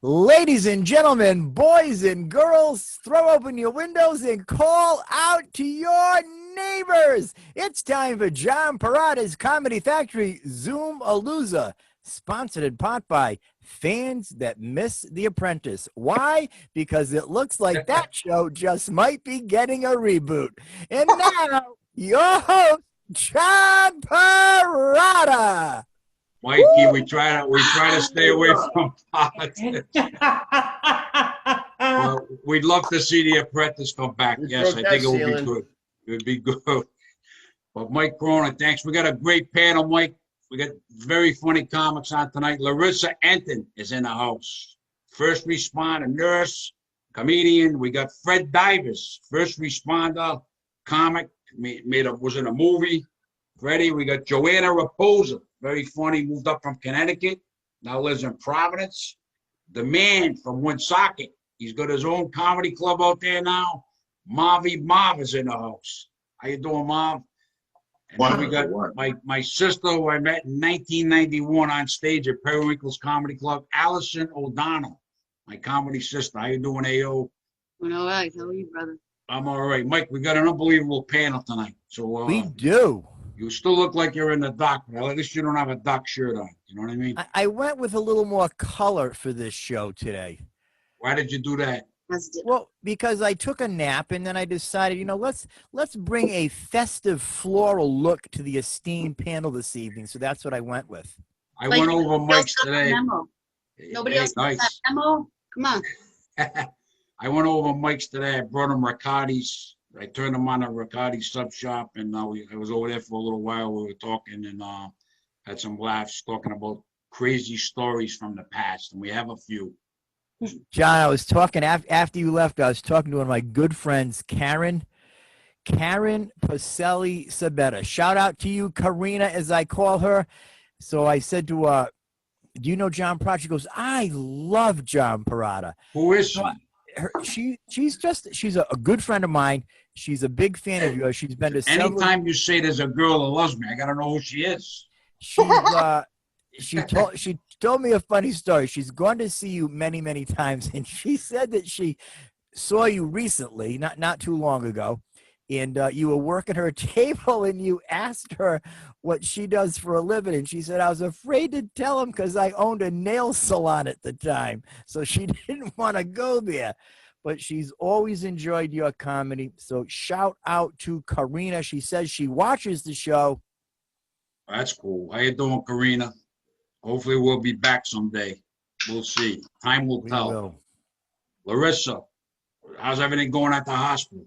Ladies and gentlemen, boys and girls, throw open your windows and call out to your neighbors. It's time for John Perrotta's Comedy Factory Zoom-A-Loozа, sponsored in part by Fans That Miss The Apprentice. Why? Because it looks like that show just might be getting a reboot. And now, your host, John Perrotta. Mikey, we try to stay away from politics. Well, we'd love to see The Apprentice come back. Yes, I think it would be good. It would be good. But Mike Cronin, thanks. We got a great panel, Mike. We got very funny comics on tonight. Larisa Entin is in the house. First responder, nurse, comedian. We got Fred Divers, first responder, comic, was in a movie. Freddie, we got Joanna Rapoza, very funny, moved up from Connecticut, now lives in Providence. The man from Woonsocket, he's got his own comedy club out there now. Marv is in the house. How you doing, Marv? And then we got my sister, who I met in 1991 on stage at Periwinkle's Comedy Club, Alison O'Donnell, my comedy sister. How you doing, A.O.? I'm all right. How are you, brother? I'm all right. Mike, we got an unbelievable panel tonight. So we do. You still look like you're in the dock, but at least you don't have a dock shirt on. You know what I mean? I went with a little more color for this show today. Why did you do that? Well, because I took a nap and then I decided, let's bring a festive floral look to the esteemed panel this evening. So that's what I went with. I went over Mike's today. Nobody else got that memo? Come on. I went over Mike's today. I brought him Riccati's. I turned him on a Riccati sub shop, and I was over there for a little while. We were talking and had some laughs talking about crazy stories from the past, and we have a few. John, I was talking after you left. I was talking to one of my good friends, Karen Pacelli Sabetta. Shout out to you, Karina, as I call her. So I said to her, "Do you know John Perrotta?" She goes, "I love John Perrotta." Who is she? She's a good friend of mine. She's a big fan of yours. She's been to several. Anytime you say there's a girl that loves me, I gotta know who she is. She told me a funny story. She's gone to see you many, many times, and she said that she saw you recently, not too long ago, and you were working her table, and you asked her what she does for a living, and she said, "I was afraid to tell him because I owned a nail salon at the time," so she didn't want to go there. But she's always enjoyed your comedy. So shout out to Karina. She says she watches the show. That's cool. How you doing, Karina? Hopefully we'll be back someday. We'll see. Time will tell. Larisa, how's everything going at the hospital?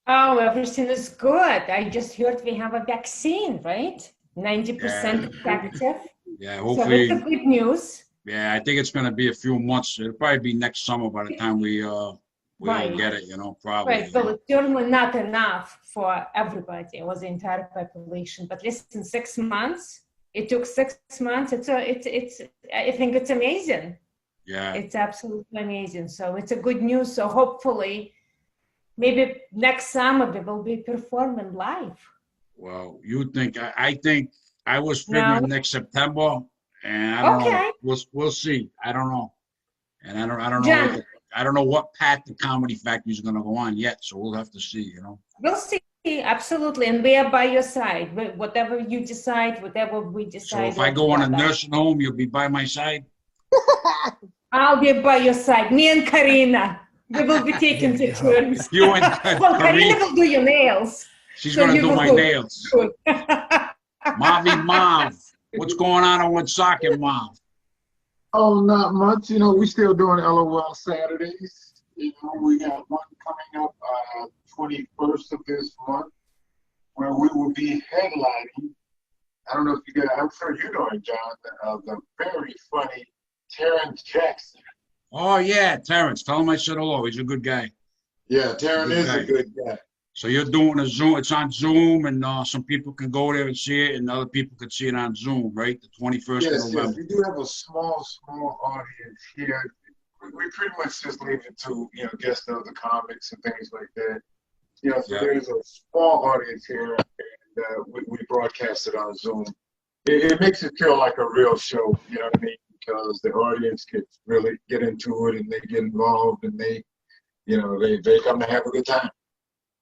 Oh, everything is good. I just heard we have a vaccine, right? 90% effective. Yeah, hopefully. So it's good news. Yeah, I think it's going to be a few months. It'll probably be next summer by the time we all get it, probably. Right, so it's certainly not enough for everybody or the entire population. But listen, 6 months, it took 6 months. I think it's amazing. Yeah. It's absolutely amazing. So it's a good news. So hopefully, maybe next summer we will be performing live. Well, I think I was figuring next September. And I don't know. We'll see. I don't know. And I don't know. I don't know what path the Comedy Factory is going to go on yet. So we'll have to see. We'll see. Absolutely. And we are by your side. Whatever you decide, whatever we decide. So if I go on a nursing home, you'll be by my side. I'll be by your side. Me and Karina. We will be taking the turns. You and Karina will do your nails. She's going to do my nails. Marv. What's going on in Woonsocket, Mom? Oh, not much. We still doing LOL Saturdays. We got one coming up 21st of this month where we will be headlining. I don't know if you guys, I'm sure you know it, John, the very funny Terrence Jackson. Oh, yeah, Terrence. Tell him I said hello. He's a good guy. Yeah, Terrence is a good guy. So you're doing a Zoom. It's on Zoom, and some people can go there and see it, and other people can see it on Zoom, right? The 21st of November. Yes, we do have a small audience here. We pretty much just leave it to, guests of the comics and things like that. So there's a small audience here, and we broadcast it on Zoom. It makes it feel like a real show, you know what I mean? because the audience could really get into it and they get involved and they come to have a good time.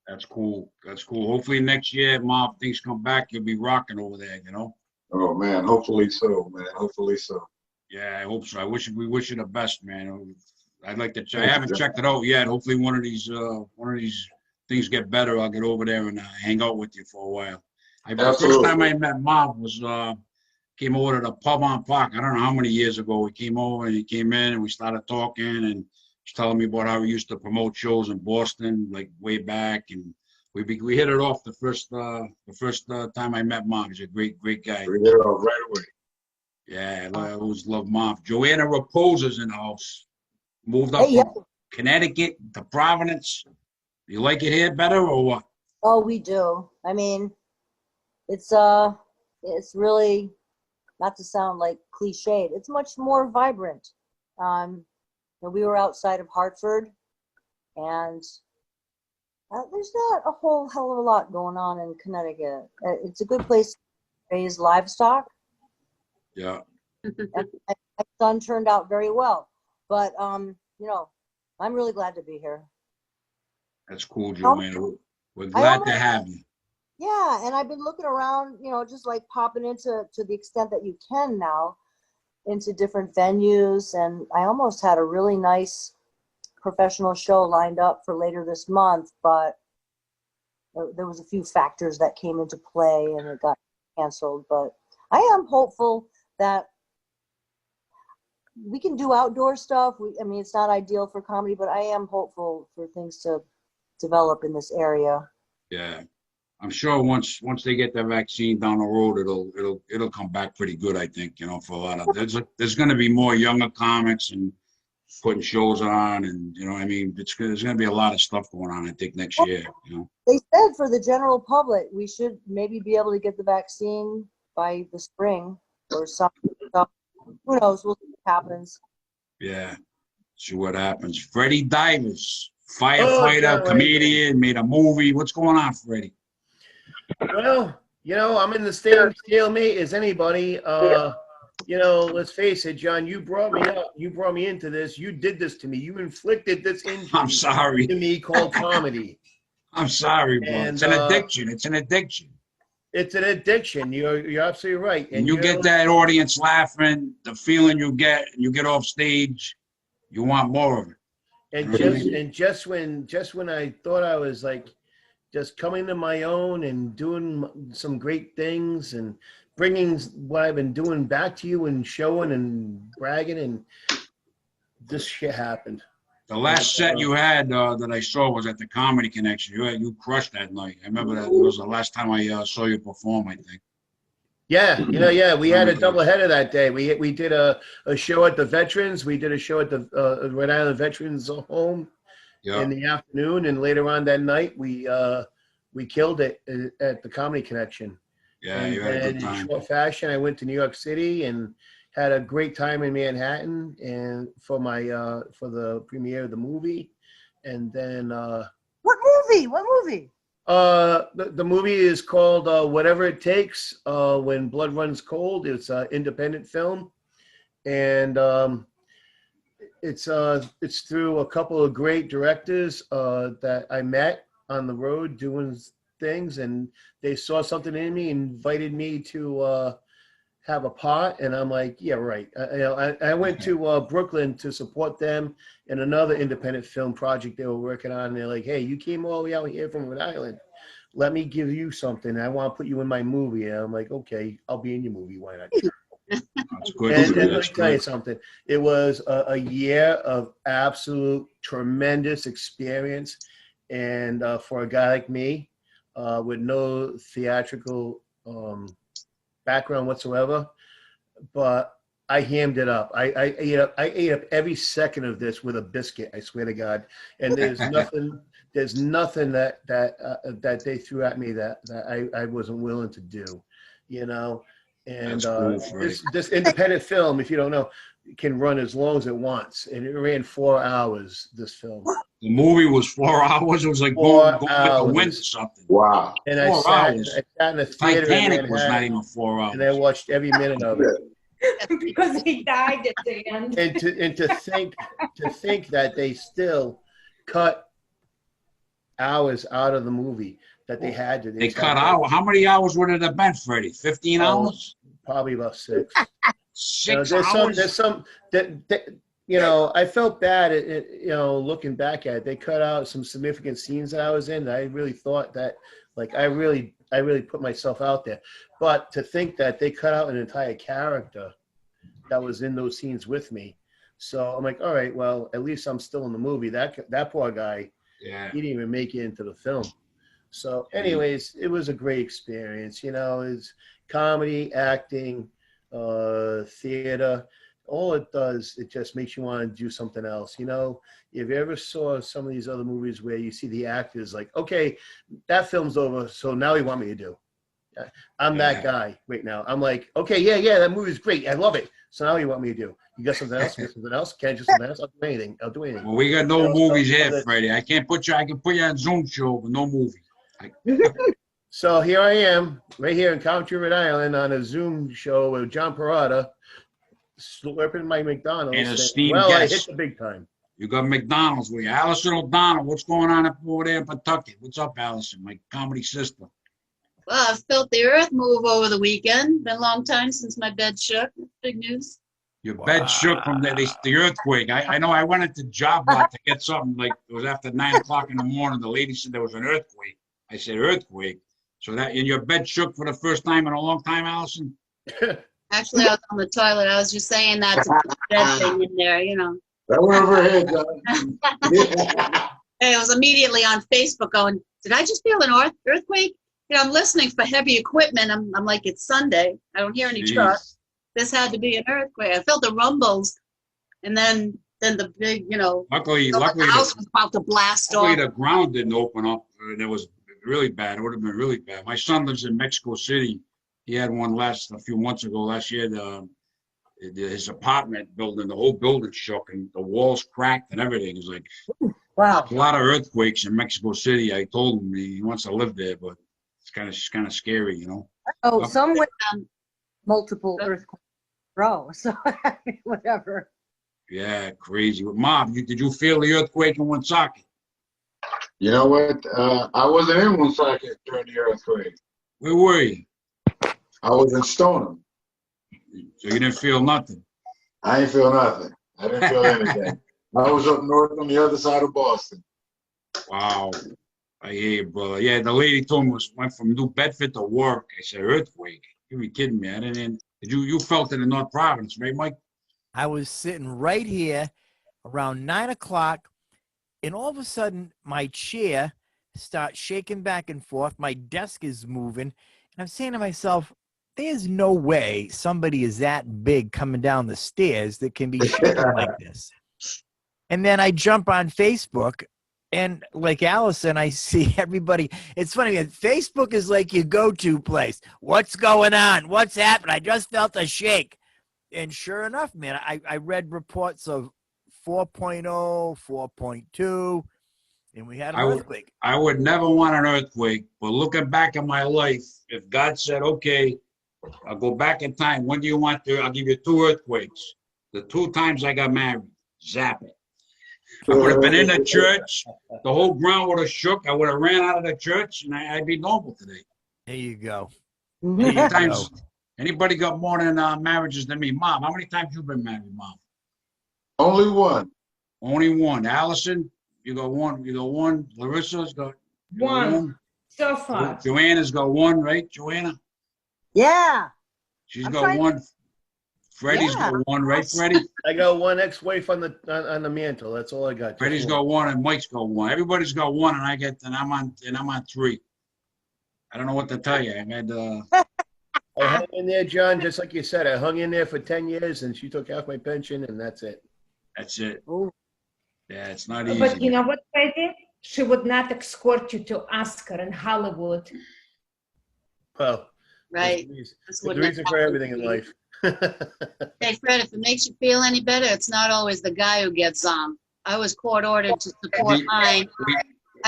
That's cool. That's cool. Hopefully next year, Marv, things come back, you'll be rocking over there, you know? Oh man, hopefully so, man. Hopefully so. Yeah, I hope so. We wish you the best, man. I'd like to I haven't checked it out yet. Hopefully one of these things get better. I'll get over there and hang out with you for a while. The first time I met Marv was came over to the pub on Park. I don't know how many years ago. We came over and he came in and we started talking and he's telling me about how he used to promote shows in Boston, like way back, and we hit it off the first time I met Marv. He's a great guy. We hit it off right away. Yeah, I always love Marv. Joanna Rapoza's in the house. Moved up from Connecticut to Providence. You like it here better or what? Oh, we do. I mean, it's really, not to sound like cliched, it's much more vibrant. We were outside of Hartford, and there's not a whole hell of a lot going on in Connecticut. It's a good place to raise livestock. Yeah. My son turned out very well, but I'm really glad to be here. That's cool, Joanna. We're glad to have you. Yeah, and I've been looking around, just like popping into to the extent that you can now into different venues, and I almost had a really nice professional show lined up for later this month, but there was a few factors that came into play and it got canceled. But I am hopeful that we can do outdoor stuff. It's not ideal for comedy, but I am hopeful for things to develop in this area. Yeah, I'm sure once they get the vaccine down the road, it'll come back pretty good. I think for a lot of there's going to be more younger comics and putting shows on, and there's going to be a lot of stuff going on. I think next year. They said for the general public, we should maybe be able to get the vaccine by the spring or something. So who knows? We'll see what happens. Yeah, see what happens. Freddie Divers, firefighter, comedian, made a movie. What's going on, Freddie? Well, I'm in the same stalemate as anybody. Let's face it, John, you brought me up. You brought me into this. You did this to me. You inflicted this injury I'm sorry. to me called comedy. I'm sorry, bro. It's an addiction. It's an addiction. It's an addiction. You're absolutely right. And you get that audience laughing, the feeling you get off stage, you want more of it. And just when I thought I was like just coming to my own and doing some great things and bringing what I've been doing back to you and showing and bragging, and this shit happened. The last set you had that I saw was at the Comedy Connection. You crushed that night. I remember that. It was the last time I saw you perform, I think. Yeah. We had a doubleheader that day. We did a show at the Veterans. We did a show at the Rhode Island Veterans Home in the afternoon, and later on that night we killed it at the Comedy Connection. Yeah, you had a good time. In short fashion, I went to New York City and had a great time in Manhattan and for the premiere of the movie. And then What movie? The movie is called Whatever It Takes, When Blood Runs Cold. It's an independent film, and it's through a couple of great directors that I met on the road doing things, and they saw something in me, invited me to have a part, and I'm like, yeah, right. I went to Brooklyn to support them in another independent film project they were working on, and they're like, hey, you came all the way out here from Rhode Island. Let me give you something. I want to put you in my movie. And I'm like, okay, I'll be in your movie. Why not? That's good. And let me tell you something. It was a year of absolute tremendous experience, and for a guy like me, with no theatrical background whatsoever, but I hammed it up. I ate up every second of this with a biscuit. I swear to God. And there's nothing that they threw at me that I wasn't willing to do, And cool, this independent film, if you don't know, can run as long as it wants, and it ran 4 hours. This film. The movie was 4 hours. It was like going with the wind or something. Wow. And I sat in the theater. Titanic was not even 4 hours. And I watched every minute of it. because he died at the end. And to think that they still cut hours out of the movie that they had to. They cut hours. How many hours would it have been, Freddie? 15 hours? Probably about 6. 6 there's hours? There's some that I felt bad looking back at it. They cut out some significant scenes that I was in. I really thought that, like, I really put myself out there. But to think that they cut out an entire character that was in those scenes with me. So I'm like, all right, well, at least I'm still in the movie. That poor guy, Yeah. he didn't even make it into the film. So anyways, it was a great experience. It's comedy, acting, theater. All it does, it just makes you want to do something else. If you ever saw some of these other movies where you see the actors like, okay, that film's over, so now you want me to do. I'm that guy right now. I'm like, okay, yeah, that movie's great. I love it. So now what you want me to do? You got something else? You got something else? Can't do something else? I'll do anything. Well, we got no movies here, Freddie. I can put you on Zoom show, but no movie. So here I am, right here in Country, Rhode Island, on a Zoom show with John Perrotta, slurping my McDonald's. And esteemed well, guest. I hit the big time. You got McDonald's with you. Alison O'Donnell, what's going on up over there in Pawtucket? What's up, Alison, my comedy sister? Well, I felt the earth move over the weekend. Been a long time since my bed shook. Big news. Your bed shook from the earthquake. I know I went into Job Lot to get something, like it was after 9 o'clock in the morning. The lady said there was an earthquake. I said, earthquake? So and your bed shook for the first time in a long time, Alison? Actually, I was on the toilet. I was just saying that to put the bed thing in there, That went over her head, John. Hey, I was immediately on Facebook going, did I just feel an earthquake? I'm listening for heavy equipment. I'm like, it's Sunday. I don't hear any trucks. This had to be an earthquake. I felt the rumbles. And then the big, Luckily, the house was about to blast off. the ground didn't open up, and it was really bad. It would have been really bad. My son lives in Mexico City. He had one a few months ago. Last year, his apartment building, the whole building shook, and the walls cracked and everything. It was like, Wow. a lot of earthquakes in Mexico City. I told him he wants to live there, but it's kind of scary, Oh, some went on multiple earthquakes in a row. So whatever. Yeah, crazy. Mom, did you feel the earthquake in Woonsocket? You know what? I wasn't in Woonsocket during the earthquake. Where were you? I was in Stoneham. So you didn't feel nothing? I didn't feel nothing. I didn't feel anything. I was up north on the other side of Boston. Wow. I hear you, brother. Yeah, the lady told me went from New Bedford to work. I said, earthquake? You be kidding me. I didn't. You felt it in North Providence, right, Mike? I was sitting right here around 9 o'clock, and all of a sudden my chair starts shaking back and forth. My desk is moving, and I'm saying to myself, there's no way somebody is that big coming down the stairs that can be shaking like this. And then I jump on Facebook, and like Allison, I see everybody. It's funny, man. Facebook is like your go-to place. What's going on? What's happening? I just felt a shake. And sure enough, man, I read reports of 4.0, 4.2, and we had an earthquake. I would never want an earthquake, but looking back at my life, if God said, okay, I'll go back in time. When do you want to? I'll give you 2 earthquakes. The 2 times I got married, zap it. I would have been in the church. The whole ground would have shook. I would have ran out of the church, and I'd be normal today. There you go. Anybody got more than marriages than me? Mom, how many times you been married, Mom? Only one. Only one. Allison, you got one. You got one. Larissa's got One. So far. Joanna's got one, right? Joanna? Yeah. She's got one. Freddie's got one, right, Freddie? I got one ex-wife on the mantle. That's all I got. Freddie's got one, and Mike's got one. Everybody's got one, and I'm on 3. I don't know what to tell you. I hung in there, John, just like you said. I hung in there for 10 years, and she took half my pension, and that's it. That's it. Ooh. Yeah, it's not easy. But you know what, Freddie? She would not escort you to Oscar in Hollywood. Well, Right. there's a reason for everything in life. Hey, Fred, if it makes you feel any better, it's not always the guy who gets I was court ordered to support mine.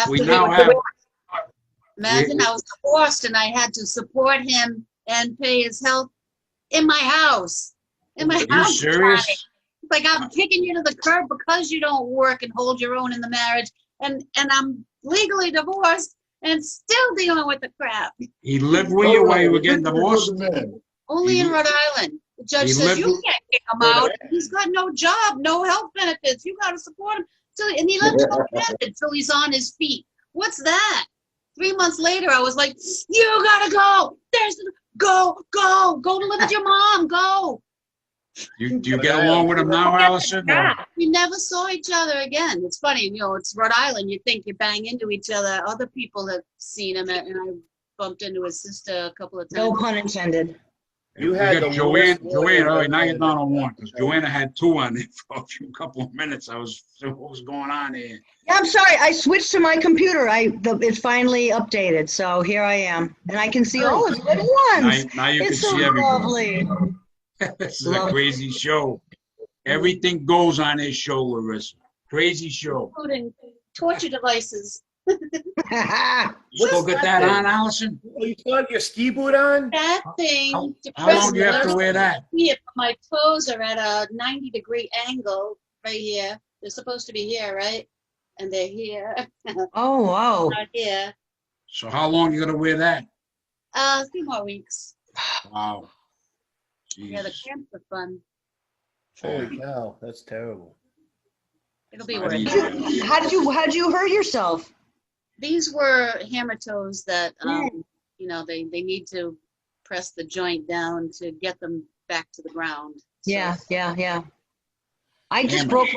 We now have. Imagine I was divorced and I had to support him and pay his health in my house. in my Are you house. serious? It's like I'm kicking you to the curb because you don't work and hold your own in the marriage, and I'm legally divorced and still dealing with the crap. He lived with you while you were getting divorced? Only He in li- Rhode Island. The judge he says lived- you can't kick him out. He's got no job, no health benefits. You got to support him. And he lives independent until he's on his feet. What's that? 3 months later, I was like, you gotta go. Go to live with your mom. Go. Do you get along with him now, Alison? or- We never saw each other again. It's funny, it's Rhode Island. You think you bang into each other. Other people have seen him, and I bumped into his sister a couple of times. No pun intended. You We had got the Joanne. worst lawyer All right, I've now you're ever down had. on one because Joanna had two on there for a couple of minutes. I was what was going on here? Yeah, I'm sorry. I switched to my computer. It finally updated, so here I am, and I can see all of you at once. Now you can It's so see everybody. lovely. This is a crazy show. Everything goes on this show, Larissa. Crazy show. Including torture devices. You still got that on, Alison? Oh, you still have your ski boot on? That thing. How long do you have to wear that? My toes are at a 90-degree angle right here. They're supposed to be here, right? And they're here. Oh, wow. Not here. So how long you gonna wear that? A few more weeks. Wow. Yeah, the Jesus. camps are fun. Holy cow, that's terrible. It'll be Not worth easy. it. How'd you hurt yourself? These were hammer toes that, they need to press the joint down to get them back to the ground. So, Yeah. I broke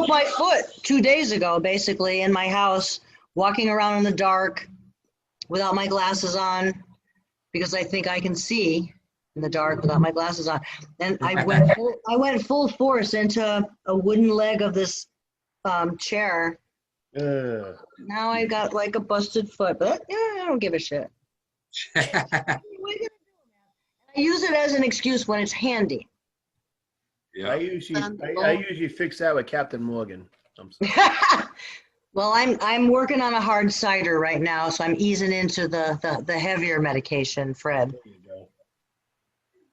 my foot 2 days ago, basically, in my house, walking around in the dark without my glasses on, because I think I can see in the dark without my glasses on. And I went full force into a wooden leg of this chair. Now I got like a busted foot, but yeah, I don't give a shit. What are you gonna do, man? I use it as an excuse when it's handy. Yeah. I usually fix that with Captain Morgan. I'm sorry. Well, I'm working on a hard cider right now, so I'm easing into the heavier medication, Fred. There you go.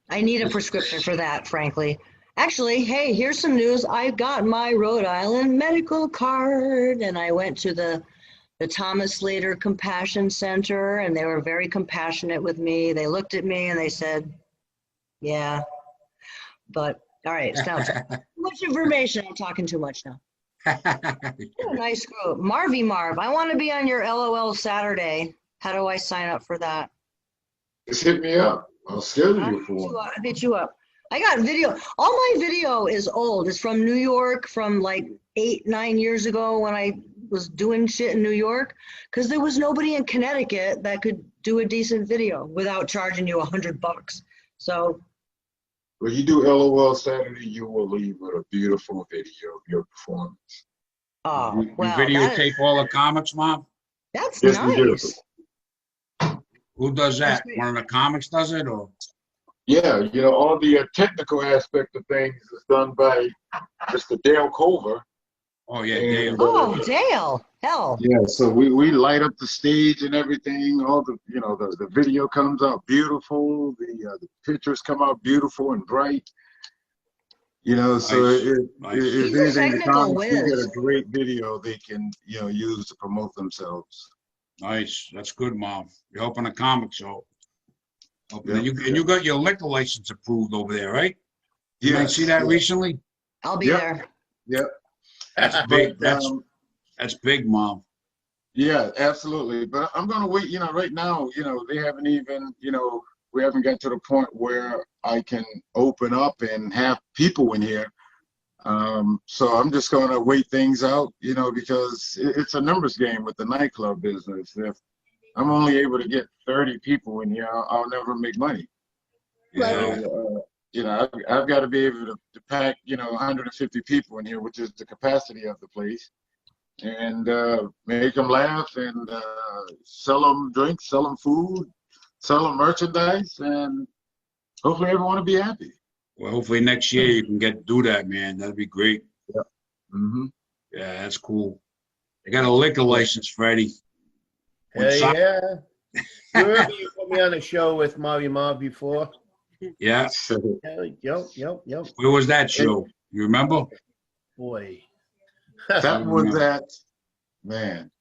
I need a prescription for that, frankly. Actually, hey, here's some news. I got my Rhode Island medical card, and I went to the Thomas Slater Compassion Center, and they were very compassionate with me. They looked at me and they said, yeah, but all right, sounds too much information. I'm talking too much now. What a nice group. Marvy Marv, I want to be on your LOL Saturday. How do I sign up for that? Just hit me up. I'll schedule you for it. I'll hit you up. I got video. All my video is old. It's from New York, from like 8-9 years ago when I was doing shit in New York, because there was nobody in Connecticut that could do a decent video without charging you $100. So When you do LOL Saturday, you will leave with a beautiful video of your performance. oh You well, videotape all the comics, Mom? that's Yes, we do. nice. Who does that? That's great. One of the comics does it, or? Yeah, all the technical aspect of things is done by Mr. Dale Culver. Oh yeah, And, Dale. Oh, Dale, hell. Yeah, so we light up the stage and everything. All the video comes out beautiful. The pictures come out beautiful and bright. So Nice. Nice. if He's a anything, the technical comics do get whiz. a great video they can use to promote themselves. Nice. That's good, Mom. You're helping the comics out. Yeah. And you got your liquor license approved over there, right? Did I Yes, see that yeah. recently? I'll be Yep. there. Yep. That's big. But, That's big, Mom. Yeah, absolutely. But I'm going to wait, right now, they haven't even, we haven't got to the point where I can open up and have people in here. So I'm just going to wait things out, because it's a numbers game with the nightclub business. If I'm only able to get 30 people in here, I'll never make money. Yeah. So, I've got to be able to pack, 150 people in here, which is the capacity of the place, and make them laugh and sell them drinks, sell them food, sell them merchandise, and hopefully everyone will be happy. Well, hopefully next year you can do that, man. That'd be great. Mm-hmm. Yeah, that's cool. I got a liquor license, Freddie. Hey, yeah. You remember you put me on a show with Marvy Marv before? Yeah. Yep. Where was that show? You remember? Boy. That was at, man.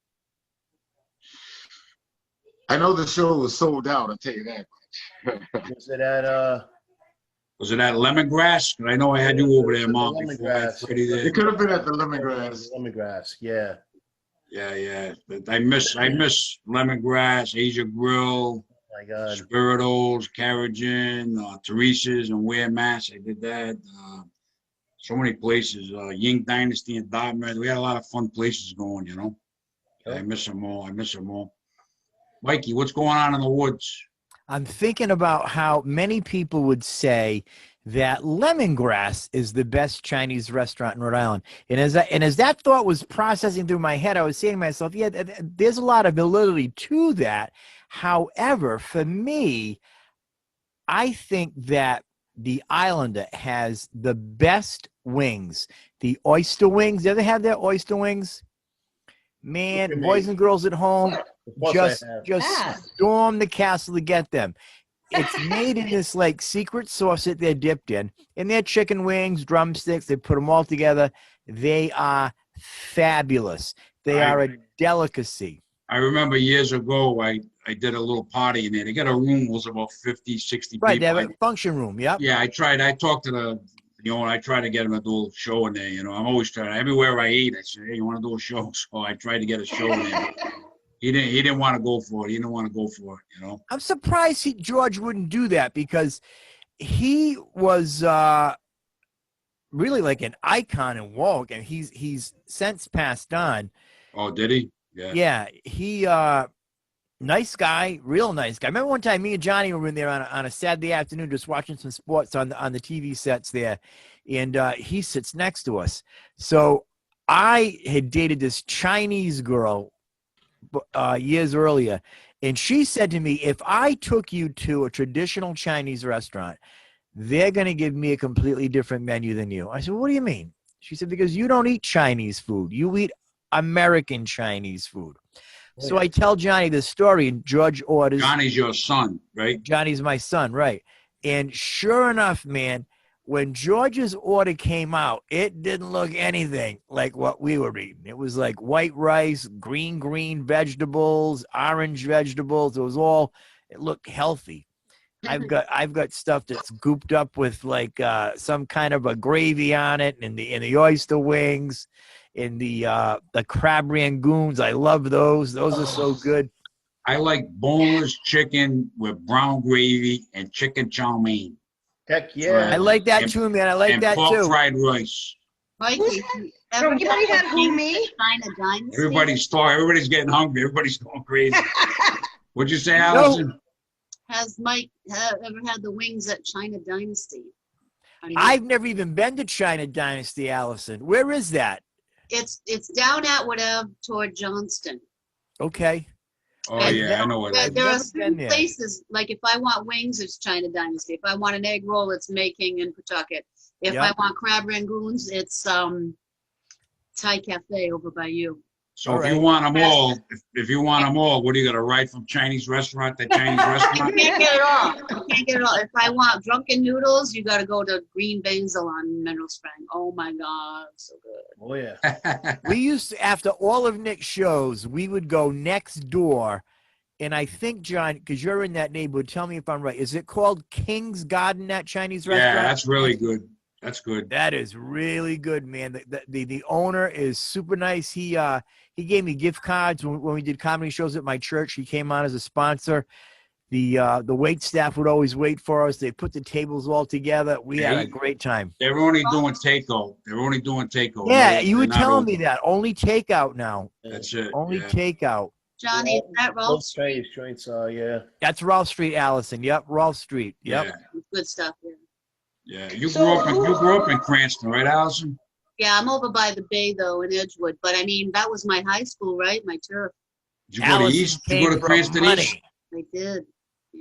I know the show was sold out, I'll tell you that much. Was it at Was it at Lemongrass? 'Cause I know I had you over there, Mom, Lemongrass. before I had Freddie there. It could have been at the Lemongrass. Lemongrass, yeah. Yeah. But I miss Lemongrass, Asia Grill, My God. Spiritos, Carrigan, Teresa's, and Ware, Mass. I did that. So many places. Ying Dynasty and Dartmouth. We had a lot of fun places going, you know. I miss them all. Mikey, what's going on in the woods? I'm thinking about how many people would say that Lemongrass is the best Chinese restaurant in Rhode Island. And as that thought was processing through my head, I was saying to myself, yeah, there's a lot of validity to that. However, for me, I think that the Islander has the best wings. The oyster wings. You ever have their oyster wings? Man, boys and girls at home, just storm the castle to get them. It's made in this like secret sauce that they're dipped in. And they're chicken wings, drumsticks. They put them all together. They are fabulous. They are a delicacy. I remember years ago, I did a little party in there. They got a room, was about 50, 60 people. Right, they have a function room, yep. Yeah, I talked to the owner. I tried to get him to do a show in there, you know. I'm always trying. Everywhere I eat, I say, hey, you want to do a show? So I tried to get a show in there. He didn't want to go for it. You know. I'm surprised George wouldn't do that because he was really like an icon in Woke, and he's since passed on. Oh, did he? Yeah. Yeah, he nice guy, real nice guy. I remember one time me and Johnny were in there on a Saturday afternoon just watching some sports on the TV sets there, and he sits next to us. So I had dated this Chinese girl years earlier, and she said to me, if I took you to a traditional Chinese restaurant, they're going to give me a completely different menu than you. I said, what do you mean? She said, because you don't eat Chinese food. You eat American Chinese food. So I tell Johnny this story, and George orders. Johnny's your son, right? Johnny's my son, right? And sure enough, man, when George's order came out, it didn't look anything like what we were eating. It was like white rice, green vegetables, orange vegetables. It looked healthy. I've got stuff that's gooped up with like some kind of a gravy on it, and the oyster wings, and the crab rangoons. I love those. Those are so good. I like boneless chicken with brown gravy and chicken chow mein. Heck yeah. I like that too, man. I like that pork too. Fried rice. Mikey, Everybody had who, me? China Dynasty? Everybody's starving. Everybody's getting hungry. Everybody's going crazy. What'd you say, Allison? No. Has Mike ever had the wings at China Dynasty? I've never even been to China Dynasty, Allison. Where is that? It's down at whatever toward Johnston. Okay. Oh, yeah, I know what it is. There are certain places, like if I want wings, it's China Dynasty. If I want an egg roll, it's Making in Pawtucket. If I want crab rangoons, it's Thai Cafe over by you. So if you want them all, if you want them all, what are you going to ride from Chinese restaurant to Chinese restaurant? You can't get it all. You can't get it all. If I want drunken noodles, you got to go to Green Basil on Mineral Spring. Oh, my God. So good. Oh, yeah. We used to, after all of Nick's shows, we would go next door. And I think, John, because you're in that neighborhood, tell me if I'm right. Is it called King's Garden, that Chinese restaurant? Yeah, that's really good. That's good. That is really good, man. The owner is super nice. He gave me gift cards when we did comedy shows at my church. He came on as a sponsor. The wait staff would always wait for us. They put the tables all together. We had a great time. They're only doing takeout. Yeah, you were telling me that. Only takeout now. That's it. Only takeout. Johnny, is that Rolf Street? Joints, yeah. That's Rolf Street, Allison. Yep, Rolf Street. Yep. Yeah. Good stuff here. Yeah, you grew up in Cranston, right, Allison? Yeah, I'm over by the bay though in Edgewood, but I mean that was my high school, right? My turf. Did you go to East? Did you go to Cranston East? I did.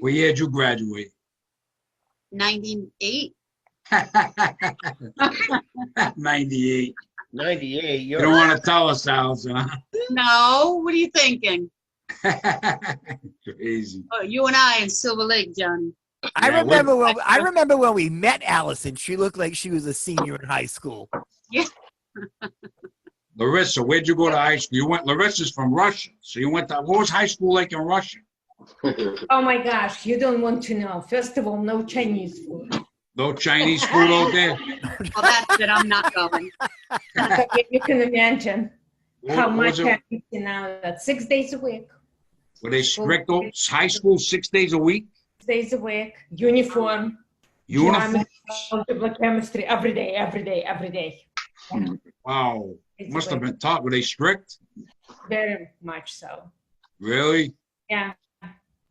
What year did you graduate? 98. 98. 98. You don't want to tell us, Allison, huh? No, what are you thinking? Crazy. Oh, you and I in Silver Lake, Johnny. I Yeah, remember when we met Allison. She looked like she was a senior in high school. Larissa, where'd you go to high school? Larissa's from Russia. So you went to, what was high school like in Russia? Oh my gosh, you don't want to know. First of all, no Chinese food. No Chinese food out there? Well, that's it. I'm not going. You can imagine how What much was it? I'm eating now. That's 6 days a week. Were they strict? High school 6 days a week? 6 days a week, uniform, Uniform? algebra, chemistry, every day, every day, every day. Yeah. Wow. Must have been tough. Were they strict? Very much so. Really? Yeah.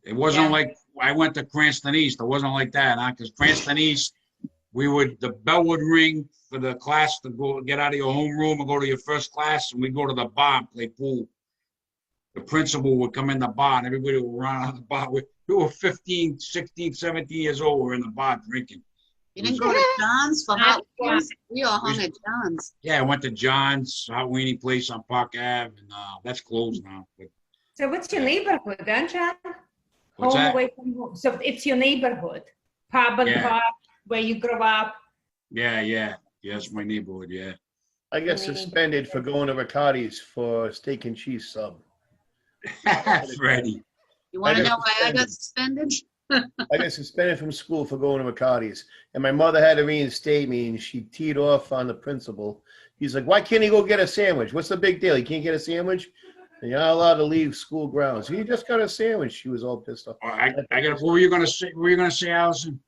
It wasn't Yeah. like, I went to Cranston East. It wasn't like that, huh? Because Cranston East, the bell would ring for the class to go get out of your homeroom and go to your first class, and we'd go to the bar and play pool. The principal would come in the bar, and everybody would run out of the bar. We were 15, 16, 17 years old. We're in the bar drinking. You didn't go to John's for hot wings? We all hung at John's. Yeah, I went to John's Hot Weenie place on Park Ave, and that's closed now. But So what's your neighborhood, then, John? what's Home that? away from home. So it's your neighborhood, pub and Yeah. park, where you grew up. Yeah, it's my neighborhood, yeah. I got suspended for going to Riccardi's for steak and cheese sub. Freddie. You want to I know got why I got suspended? I got suspended from school for going to Riccardi's, and my mother had to reinstate me, and she teed off on the principal. He's like, "Why can't he go get a sandwich? What's the big deal? He can't get a sandwich? And you're not allowed to leave school grounds. He just got a sandwich." She was all pissed off. I got. What were you gonna say? What were you gonna say, Allison?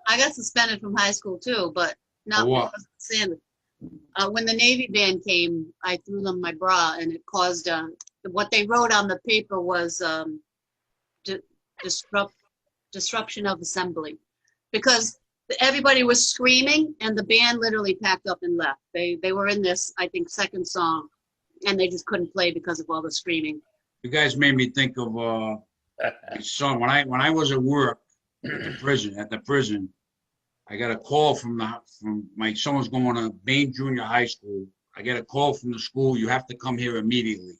I got suspended from high school too, but not For what? because of sandwich. When the Navy band came, I threw them my bra, and it caused what they wrote on the paper was disruption of assembly, because everybody was screaming, and the band literally packed up and left. They were in this, I think, second song, and they just couldn't play because of all the screaming. You guys made me think of my son. When I was at work at the prison, I got a call from my son was going to Bain Junior High School. I get a call from the school. You have to come here immediately.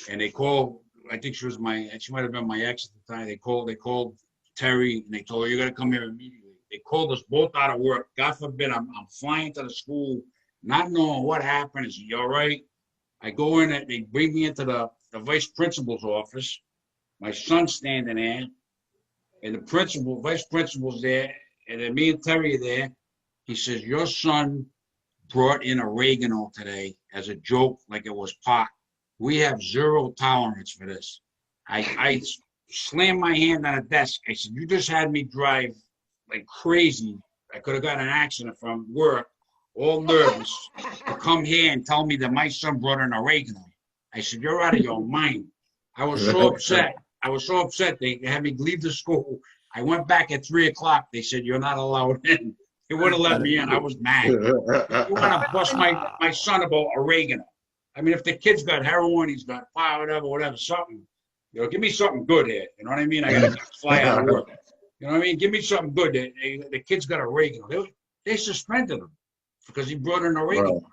And they called. I think she might have been my ex at the time. They called Terry, and they told her, "You're gonna come here immediately." They called us both out of work. God forbid, I'm flying to the school, not knowing what happened. I said, "You all right?" I go in, and they bring me into the vice principal's office. My son's standing there, and the vice principal's there, and then me and Terry are there. He says, "Your son brought in oregano today as a joke, like it was pot. We have zero tolerance for this." I slammed my hand on a desk. I said, "You just had me drive like crazy. I could have got an accident from work, all nervous, to come here and tell me that my son brought in oregano." I said, "You're out of your mind." I was so upset. They had me leave the school. I went back at 3 o'clock. They said, "You're not allowed in." They wouldn't let me in. I was mad. You want to bust my son about oregano? I mean, if the kid's got heroin, he's got fire, whatever, something. Give me something good here. You know what I mean? I got to fly out of work. You know what I mean? Give me something good. The kid's got oregano. They suspended him because he brought in oregano. Wow.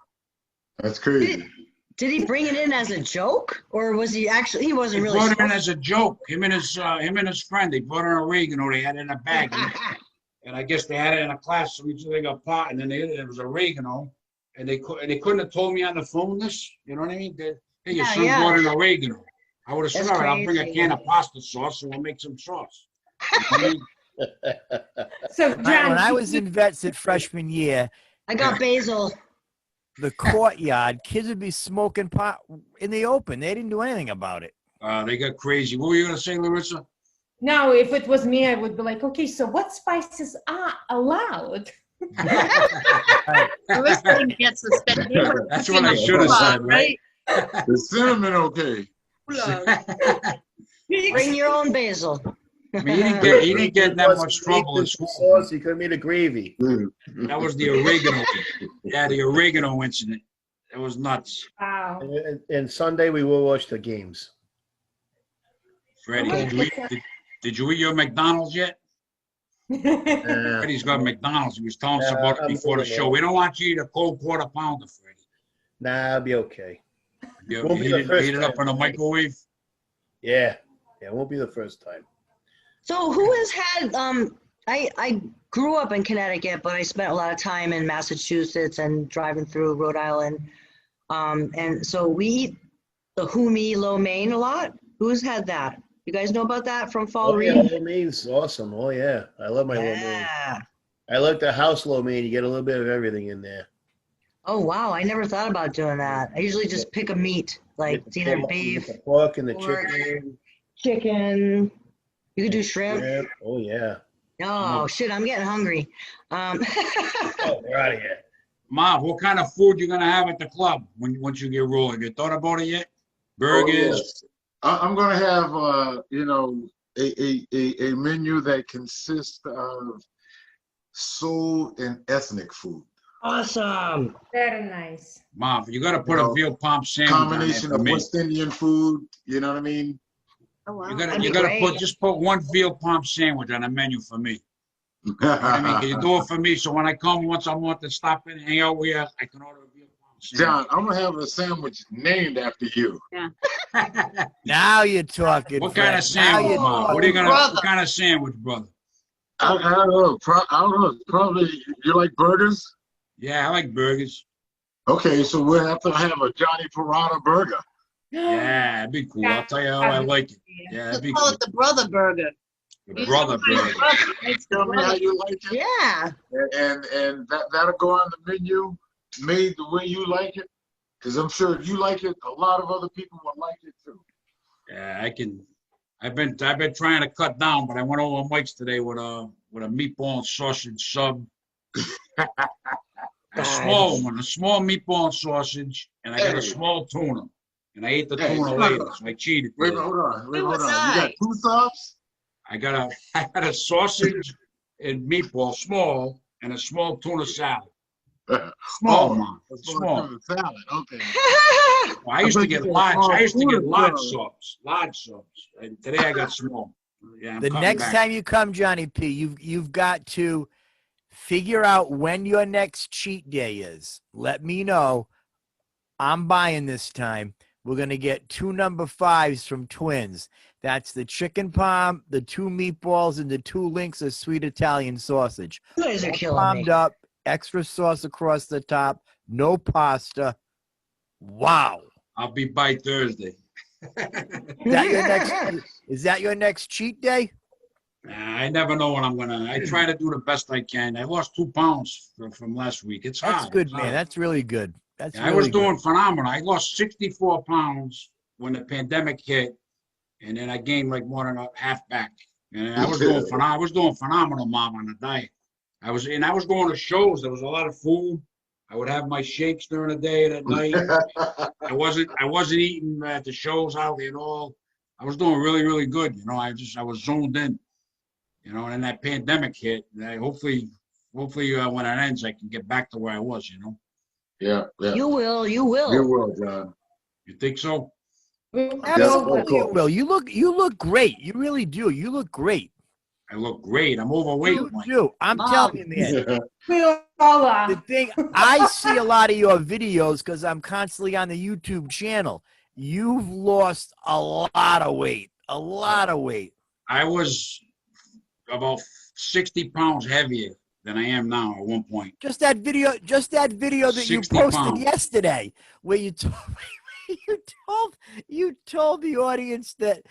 That's crazy. Did he bring it in as a joke, or was he actually? He wasn't really. He brought it in as a joke. Him and his friend. They brought in oregano. They had it in a bag, and I guess they had it in a class. So they got pot, and then it was oregano, and they couldn't have told me on the phone this. You know what I mean? Hey, your son brought in oregano. I would have said, "All right, I'll bring a can of pasta sauce, and we'll make some sauce." You know what I mean? So John, When I was in vets at freshman year, I got basil. the courtyard, kids would be smoking pot in the open. They didn't do anything about it. They got crazy. What were you gonna say, Larissa? now if it was me, I would be like, okay, so what spices are allowed? Larissa didn't get suspended. That's what I should have said, right? The cinnamon, okay. Bring your own basil. I mean, he didn't get in that much trouble in school. Sauce, he could have made a gravy. That was the oregano. Yeah, the oregano incident. It was nuts. Wow. And Sunday we will watch the games. Freddie, did you eat your McDonald's yet? Freddie's got McDonald's. He was telling us about it before the show. We don't want you to eat a cold quarter pounder, Freddie. Nah, I'll be okay. You Won't be the heat first it up time. in a microwave. Yeah, it won't be the first time. So who has had, I grew up in Connecticut, but I spent a lot of time in Massachusetts and driving through Rhode Island. And so we eat the humi lo mein a lot. Who's had that? You guys know about that from Fall Oh, yeah, Reed? lo mein's awesome. Oh, yeah. I love my lo mein. Yeah. I like the house lo mein. You get a little bit of everything in there. Oh, wow. I never thought about doing that. I usually just pick a meat, like it's either beef, The pork and the pork, chicken. chicken. You could do shrimp. Yeah. Oh, yeah. Oh, shit. I'm getting hungry. Oh, we're out of here. Marv, what kind of food you gonna have at the club once you get rolling? You thought about it yet? Burgers. I'm gonna have you know, a menu that consists of soul and ethnic food. Awesome. Very nice. Marv, you gotta put a veal palm sandwich on there Combination for of me. West Indian food. You know what I mean? Oh, wow. You That'd be gotta great. just put one veal palm sandwich on the menu for me. You know what I mean? Can you do it for me? So when I come once a month to stop in and hang out with you, I can order a veal palm sandwich. John, I'm gonna have a sandwich named after you. Now you're talking. What kind Fred. of sandwich, Now Marv? What are you gonna? Brother. What kind of sandwich, brother? I don't know. I don't know. Probably you like burgers? Yeah, I like burgers. Okay, so we'll have to have a Johnny Perrotta burger. Yeah, that'd be cool. I'll tell you how I like it. Yeah, that'd Let's be call cool. it the brother burger. The brother burger. Tell me how you like it, Yeah. and that'll go on the menu, made the way you like it. Because I'm sure if you like it, a lot of other people will like it too. Yeah, I can. I've been trying to cut down, but I went over Mike's today with a meatball and sausage sub. A small one, a small meatball and sausage, and I got a small tuna. And I ate the Hey, tuna later, so I cheated. Wait, today. hold on. Wait, Who hold was on. You got I? two subs? I got a sausage and meatball, small, and a small tuna salad. Small, man. Small. Salad. Okay. Well, I used to get large. I used to get large subs. And today I got small. Yeah, I'm The cutting next back. time you come, Johnny P, you've got to figure out when your next cheat day is. Let me know. I'm buying this time. We're gonna get 2 number 5s from Twins. That's the chicken palm, the 2 meatballs, and the 2 links of sweet Italian sausage. You guys are All killing palmed me. up, extra sauce across the top, no pasta. Wow. I'll be by Thursday. Is that your next cheat day? I never know when I'm gonna. I try to do the best I can. I lost 2 pounds from last week. It's hard. That's good, It's man. hard. That's really good. That's I really was good. doing phenomenal. I lost 64 pounds when the pandemic hit, and then I gained like more than a half back. And I was doing phenomenal, Mom, on the diet. I was going to shows. There was a lot of food. I would have my shakes during the day and at night. I wasn't eating at the shows hardly at all. I was doing really, really good. You know, I was zoned in. You know, and then that pandemic hit. And hopefully, when it ends, I can get back to where I was. You know. Yeah. You will. You will, John. You think so? Absolutely, you course. will. You look great. You really do. You look great. I look great. I'm overweight. You Mike. do. I'm Mom. telling you, man. We all are. The thing, I see a lot of your videos because I'm constantly on the YouTube channel. You've lost a lot of weight. A lot of weight. I was about 60 pounds heavier than I am now at one point. Just that video that you 60 posted pounds. yesterday, where you told the audience that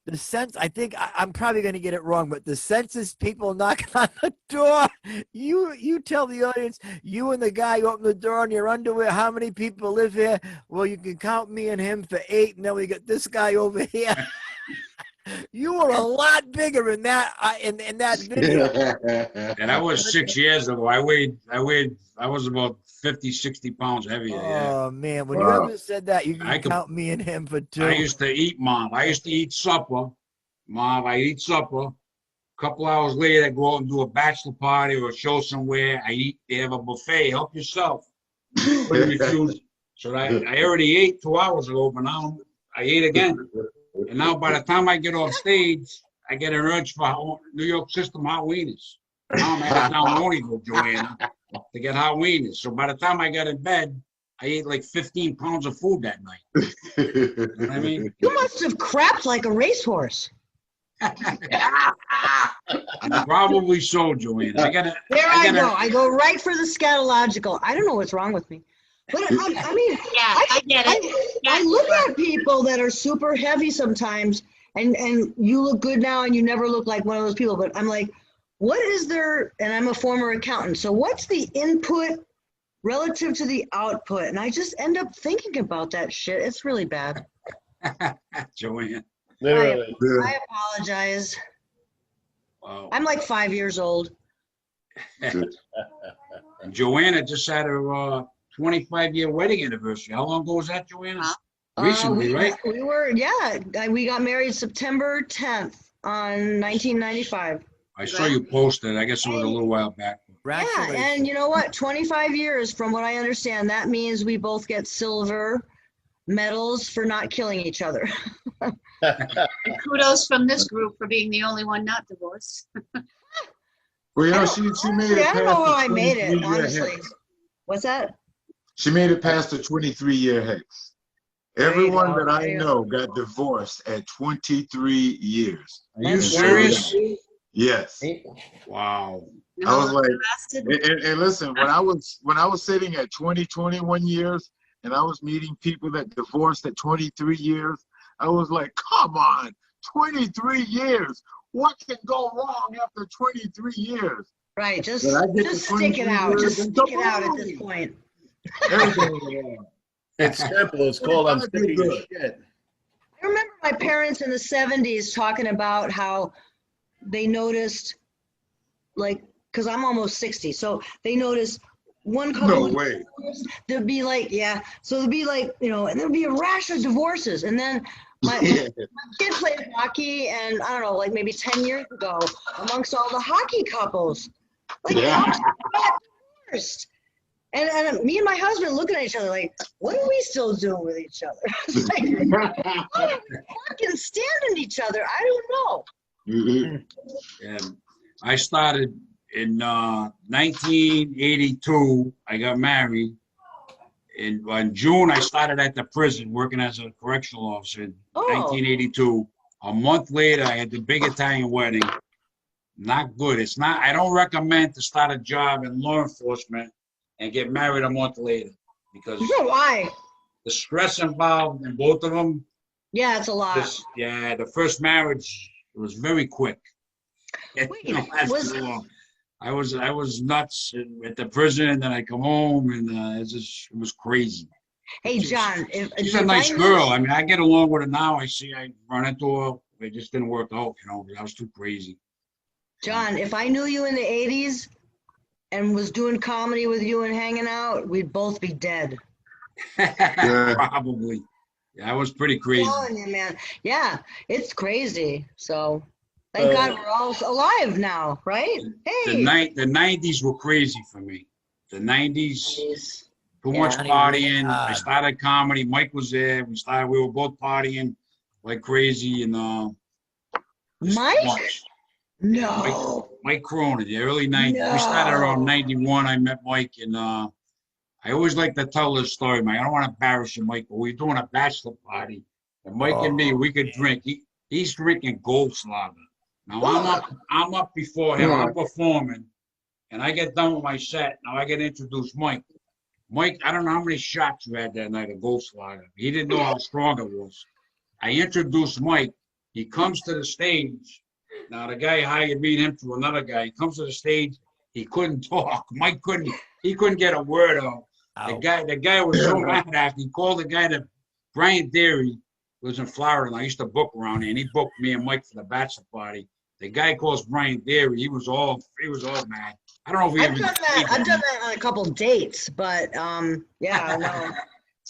the sense. I think I'm probably going to get it wrong, but the census people knocking on the door. You tell the audience, you and the guy open the door in your underwear. How many people live here? Well, you can count me and him for 8, and then we got this guy over here. You were a lot bigger in that video. And that was 6 years ago. I was about 50, 60 pounds heavier. Yeah. Oh man, when Wow. you ever said that, you I can could- count me and him for 2. I used to eat, Mom. I used to eat supper. Mom, I eat supper. A couple hours later, I go out and do a bachelor party or a show somewhere. They have a buffet. Help yourself. Couldn't refuse. So I already ate 2 hours ago, but now I ate again. And now by the time I get on stage, I get an urge for New York system hot wieners. Now I'm headed down Loneyville, Joanna, to get hot wieners. So by the time I got in bed, I ate like 15 pounds of food that night. You know what I mean? You must have crapped like a racehorse. Probably so, Joanna. I go right for the scatological. I don't know what's wrong with me. But I mean, Yeah, I get it. I look at people that are super heavy sometimes, and you look good now, and you never look like one of those people. But I'm like, what is there? And I'm a former accountant, so what's the input relative to the output? And I just end up thinking about that shit. It's really bad. Joanna. Literally. I apologize. Wow. I'm like 5 years old. Joanna just had her 25-year wedding anniversary. How long ago was that, Joanna? Recently, right? We got married September 10th on 1995. I saw you posted. I guess it was a little while back. Yeah, and you know what? 25 years, from what I understand, that means we both get silver medals for not killing each other. And kudos from this group for being the only one not divorced. Well, you know, she made it. I don't know how I past the made it, 23-year honestly. hex. What's that? She made it past the 23-year hex. Everyone that I know got divorced at 23 years. Are you serious? Yes. Wow. I was like, and listen, when I was sitting at 21 years, and I was meeting people that divorced at 23 years, I was like, come on, 23 years. What can go wrong after 23 years? Right, just stick it out. Just stick it out at this point. It's simple. It's called I'm sick of your shit. I remember my parents in the 70s talking about how they noticed, like, because I'm almost 60, so they noticed one couple No way. There'd be like, so there'd be like, and there'd be a rash of divorces. And then my kid played hockey, and I don't know, like maybe 10 years ago, amongst all the hockey couples, like, got divorced. And me and my husband looking at each other like, what are we still doing with each other? It's like, how are we fucking standing each other? I don't know. And I started in 1982. I got married. In June, I started at the prison working as a correctional officer in 1982. A month later, I had the big Italian wedding. Not good. It's not. I don't recommend to start a job in law enforcement and get married a month later, because why? The stress involved in both of them. Yeah, it's a lot. The first marriage was very quick. It didn't last too long. I was nuts at the prison, and then I come home, and it was crazy. Hey, John, she's a nice girl. I mean, I get along with her now. I run into her. It just didn't work out. I was too crazy. John, if I knew you in the 80s and was doing comedy with you and hanging out, we'd both be dead. Probably. Yeah, I was pretty crazy. I'm telling you, man. Yeah, it's crazy. So thank God we're all alive now, right? Hey. The 90s were crazy for me. The 90s, too much partying. I started comedy. Mike was there. We were both partying like crazy. And Mike? No. Mike Cronin, the early 90s. No. We started around 91. I met Mike, and I always like to tell this story, Mike. I don't want to embarrass you, Mike, but we were doing a bachelor party, and Mike and me, we could drink. He's drinking Goldschlager. Now I'm up before him. I'm performing, and I get done with my set. Now I get introduced Mike. Mike, I don't know how many shots you had that night of Goldschlager. He didn't know how strong it was. I introduced Mike. He comes to the stage. Now the guy hired me and him to another guy. He comes to the stage. He couldn't talk. Mike couldn't get a word out. The guy was so mad after. He called the guy that Brian Deary was in Florida, and I used to book around there, and he booked me and Mike for the bachelor party. The guy calls Brian Deary. He was all mad. I don't know if we I've done that on a couple dates, but yeah, no.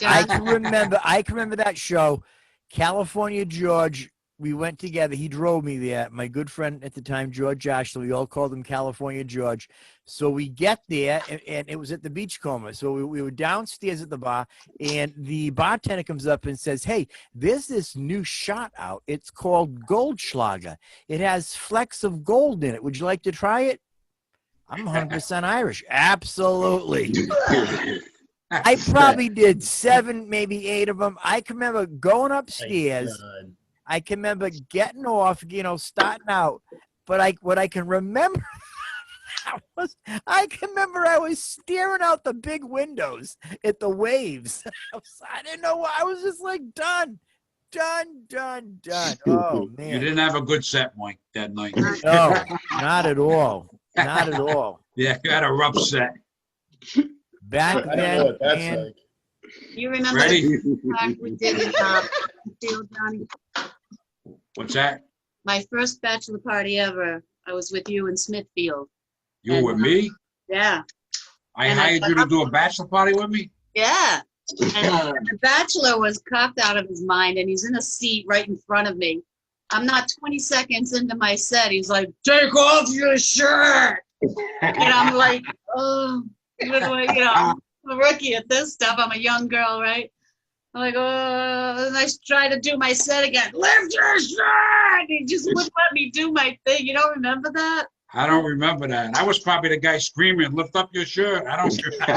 I can remember that show, California George. We went together. He drove me there. My good friend at the time, George Ashton. We all called him California George. So we get there, and it was at the Beachcomber. So we were downstairs at the bar, and the bartender comes up and says, "Hey, there's this new shot out. It's called Goldschlager. It has flecks of gold in it. Would you like to try it?" I'm 100% Irish. Absolutely. I probably did 7, maybe 8 of them. I can remember going upstairs. I can remember getting off, starting out. But what I can remember I can remember I was staring out the big windows at the waves. I didn't know why. I was just like, done. Oh, man. You didn't have a good set, Mike, that night. No, not at all. Not at all. Yeah, you had a rough set. Back I don't know then, what that's man, like. You remember Ready? the time we did in Field, Johnny? What's that? My first bachelor party ever. I was with you in Smithfield. You were with me? Yeah. I And hired you to do a bachelor party with me? Yeah. And the bachelor was copped out of his mind, and he's in a seat right in front of me. I'm not 20 seconds into my set. He's like, take off your shirt. And I'm like, oh, I'm a rookie at this stuff. I'm a young girl, right? I'm like, oh, and I try to do my set again. Lift your shirt. He just wouldn't let me do my thing. You don't remember that? I don't remember that. I was probably the guy screaming, lift up your shirt. I don't remember.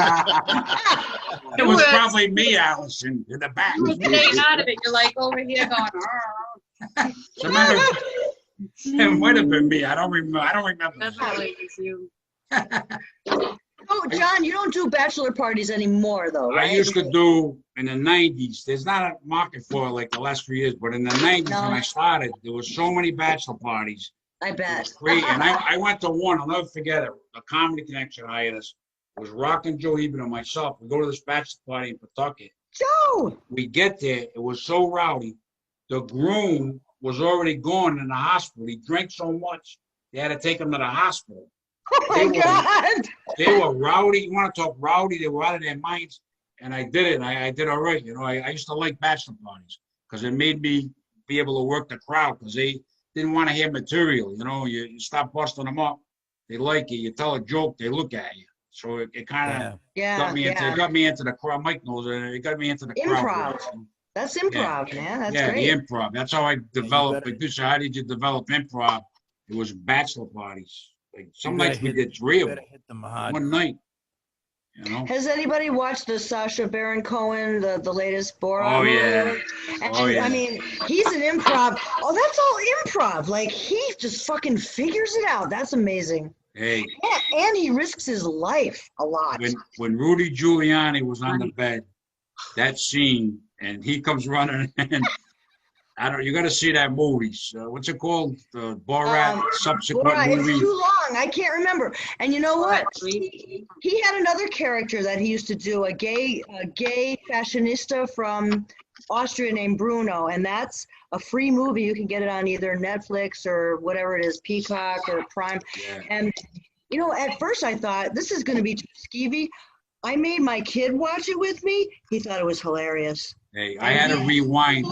It was probably me, Allison, in the back. You were staying out of it. You're like over here going, oh. It would have been me. I don't remember. Definitely was you. Oh, John, you don't do bachelor parties anymore, though, right? I used to do in the 90s. There's not a market for it like the last few years, but in the 90s when I started, there were so many bachelor parties. I bet. Great. And I went to one. I'll never forget it. A Comedy Connection hired us. It was Rock and Joe Eben and myself. We go to this bachelor party in Pawtucket. Joe! We get there. It was so rowdy. The groom was already gone in the hospital. He drank so much, they had to take him to the hospital. Oh, my God. They were rowdy. You want to talk rowdy? They were out of their minds. And I did it. I did all right. I used to like bachelor parties because it made me be able to work the crowd because they didn't want to hear material. You stop busting them up. They like you. You tell a joke, they look at you. So it kind of got me into the crowd. Mike knows it. It got me into the crowd. Improv. That's improv, man. That's great. The improv. That's how I developed. How did you develop improv? It was bachelor parties. Like some nights we did 3 of them. One night. Has anybody watched the Sacha Baron Cohen, the latest Borat? Oh, yeah. And, I mean, he's an improv. Oh, that's all improv. Like, he just fucking figures it out. That's amazing. Hey. And he risks his life a lot. When Rudy Giuliani was on the bed, that scene, and he comes running, and you got to see that movie. What's it called? The Borat subsequent movie. It's too long. I can't remember. And you know what? He had another character that he used to do, a gay fashionista from Austria named Bruno, and that's a free movie. You can get it on either Netflix or whatever it is, Peacock or Prime. Yeah. And at first I thought this is going to be too skeevy. I made my kid watch it with me. He thought it was hilarious. Hey, I had to rewind the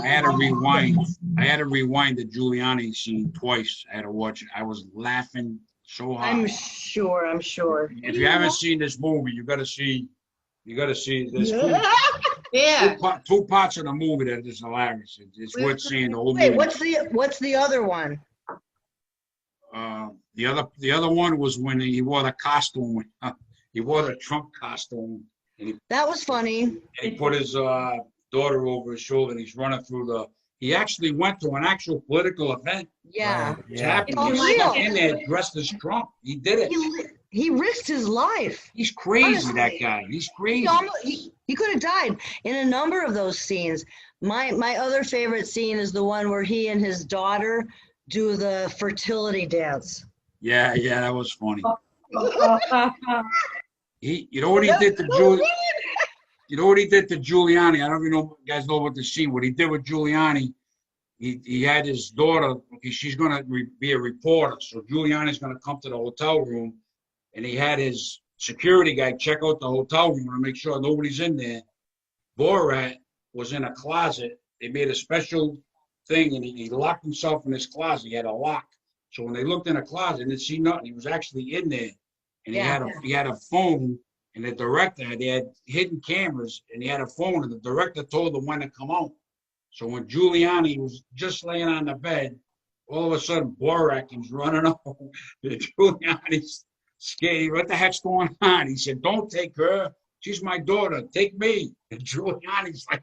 Giuliani scene twice. I had to watch it. I was laughing so hard. I'm sure. If you haven't seen this movie, you got to see this. Yeah. Two parts of the movie that is hilarious. It's worth seeing the whole movie. What's the other one? The other one was when he wore the costume. He wore the Trump costume. That was funny. And he put his daughter over his shoulder, and he's running through he actually went to an actual political event. Yeah. It's happened. He's in there dressed as Trump. He did it. He risked his life. He's crazy, honestly. That guy. He's crazy. He could have died in a number of those scenes. My other favorite scene is the one where he and his daughter do the fertility dance. Yeah, that was funny. You know what he did to Giuliani? You know what he did to Giuliani? I don't even know if you guys know what the scene. What he did with Giuliani, he had his daughter. Okay, she's going to be a reporter, so Giuliani's going to come to the hotel room, and he had his security guy check out the hotel room to make sure nobody's in there. Borat was in a closet. They made a special thing, and he locked himself in his closet. He had a lock, so when they looked in the closet, they didn't see nothing. He was actually in there, and he had a phone. And the director, they had hidden cameras, and he had a phone, and the director told them when to come out. So when Giuliani was just laying on the bed, all of a sudden Borat comes running up. Giuliani's scared. What the heck's going on? He said, "Don't take her. She's my daughter. Take me." And Giuliani's like,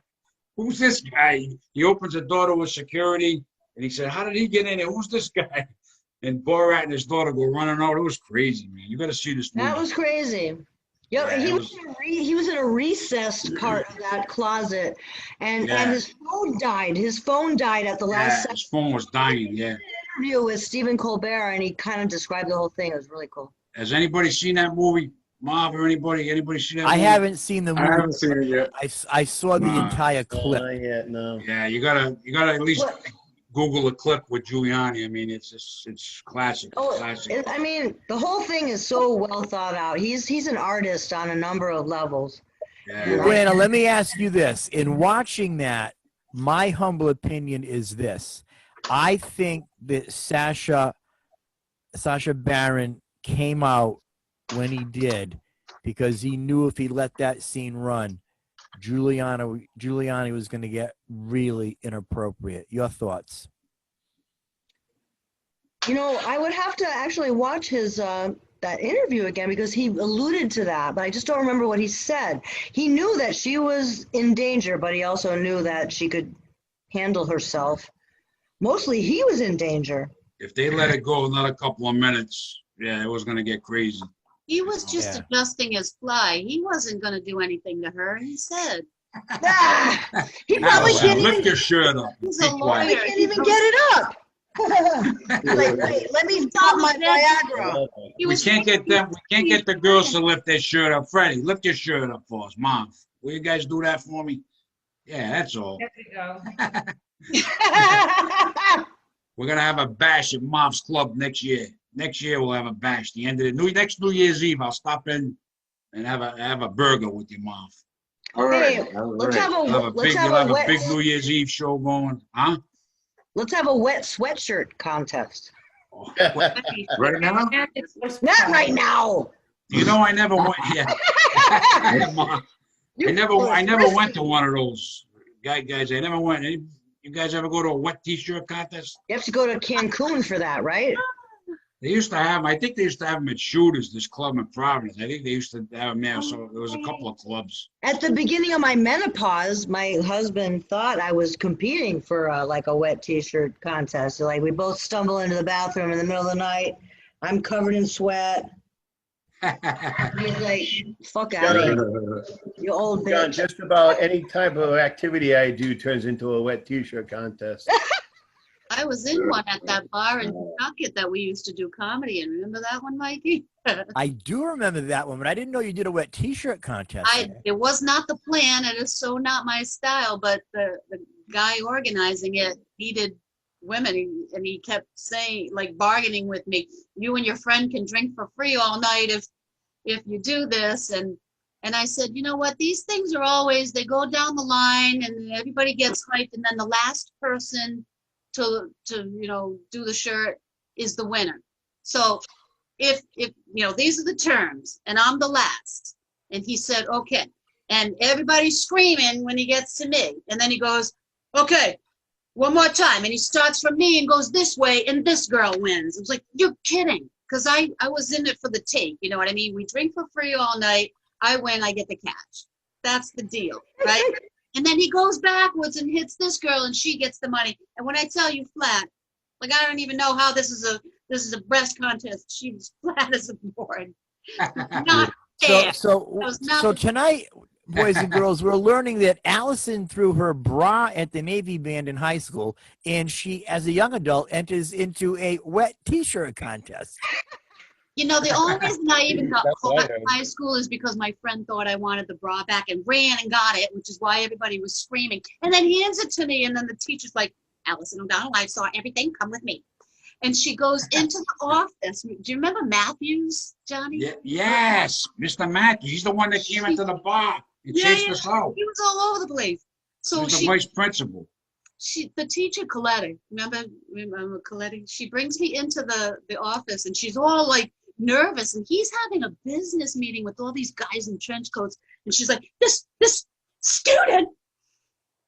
"Who's this guy?" He opens the door to a security. And he said, how did he get in there? Who's this guy? And Borat and his daughter go running out. It was crazy, man. You got to see this movie. That was crazy. Yep, Yeah, he was in a recessed part of that closet, and his phone died. His phone died at the last second. His phone was dying. Yeah. Interview with Stephen Colbert, and he kind of described the whole thing. It was really cool. Has anybody seen that movie, Marv, or anybody seen that movie? I haven't seen the movie. I haven't seen it yet. I saw the entire clip. Not yet, no. Yeah, you gotta at least Google a clip with Giuliani. I mean, it's classic. Classic. I mean, the whole thing is so well thought out. He's an artist on a number of levels. Yeah. Joanna, let me ask you this. In watching that, my humble opinion is this. I think that Sacha Baron came out when he did because he knew if he let that scene run, Giuliani was going to get really inappropriate. Your thoughts? You know, I would have to actually watch his that interview again because he alluded to that, but I just don't remember what he said. He knew that she was in danger, but he also knew that she could handle herself. Mostly he was in danger. If they let it go another couple of minutes, yeah, it was going to get crazy. He was just adjusting his fly. He wasn't going to do anything to her. He said. He probably can't lift even. your shirt up. He's a lawyer. He can't even get it up. Like, wait, let me stop my Viagra. We can't get them. We can't get the girls to lift their shirt up. Freddie, lift your shirt up for us, Mom. Will you guys do that for me? Yeah, that's all. There we go. We're gonna have a bash at Mom's Club next year. Next year we'll have a bash. The end of the next New Year's Eve, I'll stop in and have a burger with your mom. All right. Hey, let's have a big New Year's Eve show going, huh? Let's have a wet sweatshirt contest. Right now? Not right now. You know, I never went. Yeah. I never went to one of those guys. I never went. You guys ever go to a wet T-shirt contest? You have to go to Cancun for that, right? They used to have them. I think they used to have them at Shooters, this club in Providence. I think they used to have them there. So there was a couple of clubs. At the beginning of my menopause, my husband thought I was competing for like a wet T-shirt contest. So like we both stumble into the bathroom in the middle of the night. I'm covered in sweat. He's like, "Fuck out of here, you old bitch." John, just about any type of activity I do turns into a wet T-shirt contest. I was in one at that bar in Pawtucket that we used to do comedy in. Remember that one, Mikey? I do remember that one, but I didn't know you did a wet T-shirt contest. It was not the plan. It is so not my style. But the guy organizing it, he did women, and he kept saying, like, bargaining with me. You and your friend can drink for free all night if you do this. And I said, you know what? These things are always, they go down the line, and everybody gets hyped, and then the last person to do the shirt is the winner. So if these are the terms and I'm the last, and he said okay, and everybody's screaming when he gets to me, and then he goes, okay, one more time, and he starts from me and goes this way, and this girl wins. It was like, you're kidding, because I was in it for the take, you know what I mean? We drink for free all night, I win, I get the cash. That's the deal, right? And then he goes backwards and hits this girl, and she gets the money. And when I tell you flat, like I don't even know how this is a breast contest. She was flat as a board. Not fair. So tonight, boys and girls, we're learning that Alison threw her bra at the Navy band in high school, and she, as a young adult, enters into a wet T-shirt contest. You know, the only reason I even got caught in high school is because my friend thought I wanted the bra back and ran and got it, which is why everybody was screaming. And then hands it to me, and then the teacher's like, Alison O'Donnell, I saw everything, come with me. And she goes into the office. Do you remember Matthews, Johnny? Yeah, yes, Mr. Matthews. He's the one that came into the bar and chased us out. He was all over the place. So he's the vice principal. The teacher, Colette, remember Colette? She brings me into the office, and she's all like, nervous, and he's having a business meeting with all these guys in trench coats, and she's like, this student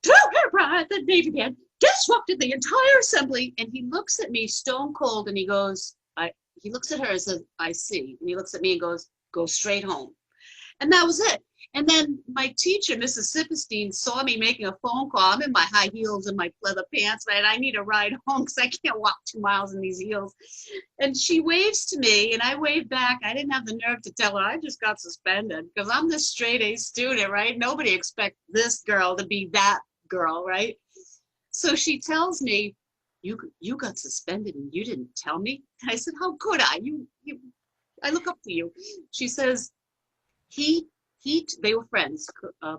threw her bra at the Navy band, disrupted the entire assembly. And he looks at me stone cold, and he goes, he looks at her and says, I see. And he looks at me and goes, go straight home. And that was it. And then my teacher, Mrs. Sipperstein, saw me making a phone call. I'm in my high heels and my leather pants, right? I need a ride home because I can't walk 2 miles in these heels. And she waves to me, and I wave back. I didn't have the nerve to tell her I just got suspended because I'm this straight A student, right? Nobody expects this girl to be that girl, right? So she tells me, you got suspended and you didn't tell me. I said, how could I? I look up to you. She says, they were friends,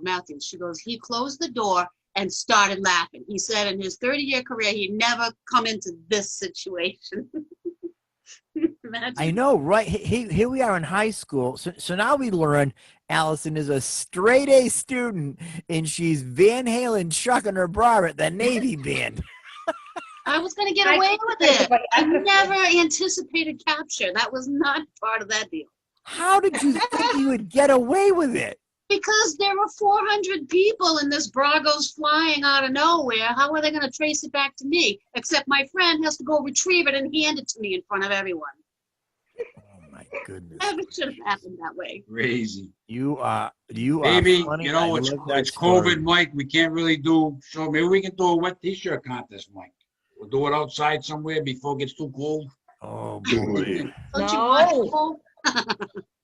Matthews. She goes, he closed the door and started laughing. He said in his 30-year career, he'd never come into this situation. I know, right? Here we are in high school. So now we learn Alison is a straight A student and she's Van Halen chucking her bra at the Navy band. I was going to get away with it. I never anticipated capture. That was not part of that deal. How did you think you would get away with it? Because there were 400 people and this bra goes flying out of nowhere. How are they going to trace it back to me? Except my friend has to go retrieve it and hand it to me in front of everyone. Oh my goodness! Never should have happened that way. Crazy. You are maybe funny. You know it's COVID, Mike. We can't really do so. Maybe we can do a wet T-shirt contest, Mike. We'll do it outside somewhere before it gets too cold. Oh boy! Don't you want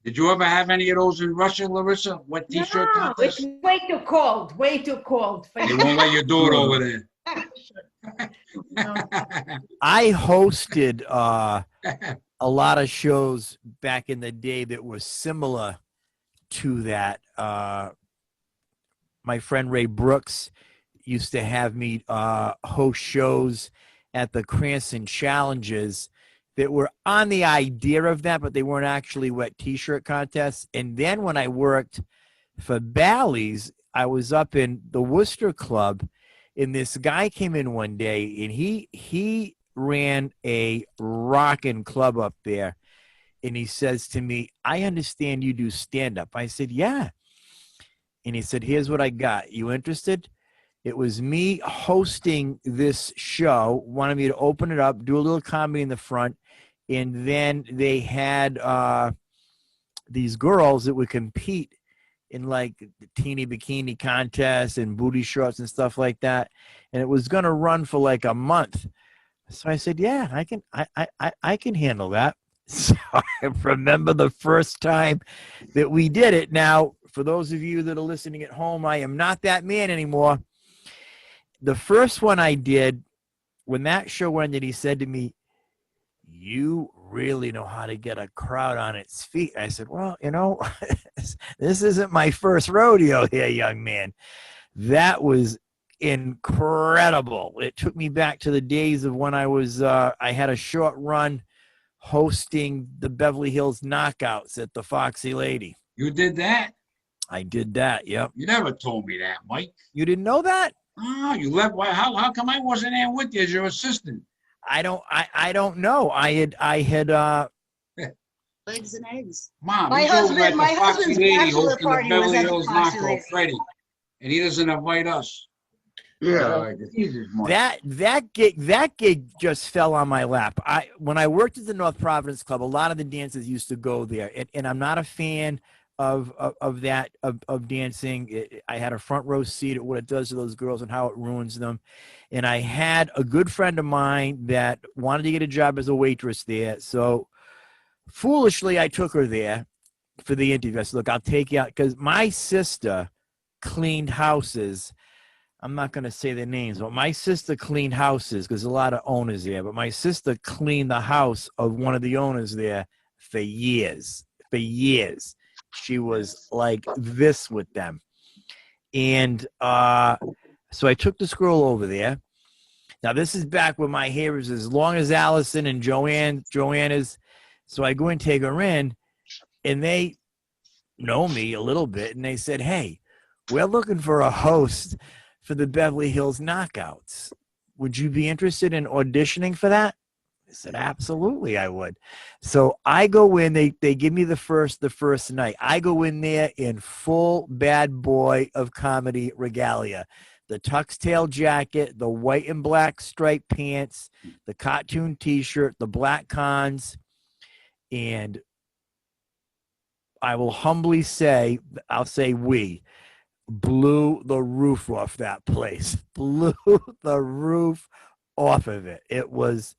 Did you ever have any of those in Russia, Larissa? Wet T-shirt No, contest? it's way too cold. Way too cold. They won't let you do it over there. I hosted a lot of shows back in the day that were similar to that. My friend Ray Brooks used to have me host shows at the Cranston Challenges that were on the idea of that, but they weren't actually wet T-shirt contests. And then when I worked for Bally's, I was up in the Worcester Club, and this guy came in one day, and he ran a rockin' club up there. And he says to me, I understand you do stand-up. I said, yeah. And he said, here's what I got. You interested? It was me hosting this show, wanted me to open it up, do a little comedy in the front, and then they had these girls that would compete in like the teeny bikini contests and booty shorts and stuff like that. And it was going to run for like a month. So I said, yeah, I can handle that. So I remember the first time that we did it. Now, for those of you that are listening at home, I am not that man anymore. The first one I did, when that show ended, he said to me, you really know how to get a crowd on its feet. I said, well, you know, this isn't my first rodeo here, young man. That was incredible. It took me back to the days of when I was, I had a short run hosting the Beverly Hills Knockouts at the Foxy Lady. You did that? I did that, yep. You never told me that, Mike. You didn't know that? Oh, you left. How come I wasn't there with you as your assistant? I don't know. I had Legs and eggs. Mom, My he's over husband- at the my Foxy husband's Lady bachelor hosting the party was Beverly at the Hills Foxy Knockout Lady. Freddie, and he doesn't invite us. Yeah. Jesus, Mike. that gig just fell on my lap. When I worked at the North Providence Club, a lot of the dancers used to go there, and I'm not a fan of dancing. I had a front row seat at what it does to those girls and how it ruins them. And I had a good friend of mine that wanted to get a job as a waitress there. So foolishly, I took her there for the interview. I said, look, I'll take you out, because my sister cleaned houses. I'm not going to say their names, but my sister cleaned houses, because there's a lot of owners there. But my sister cleaned the house of one of the owners there for years. For years. She was like this with them. And so I took this girl over there. Now, this is back when my hair was as long as Alison and Joanna's. So I go and take her in, and they know me a little bit. And they said, hey, we're looking for a host for the Beverly Hills Knockouts. Would you be interested in auditioning for that? I said, absolutely, I would. So I go in, they give me the first night. I go in there in full bad boy of comedy regalia. The tux tail jacket, the white and black striped pants, the cartoon t-shirt, the black cons. And will humbly say, I'll say we blew the roof off that place. Blew the roof off of it. It was,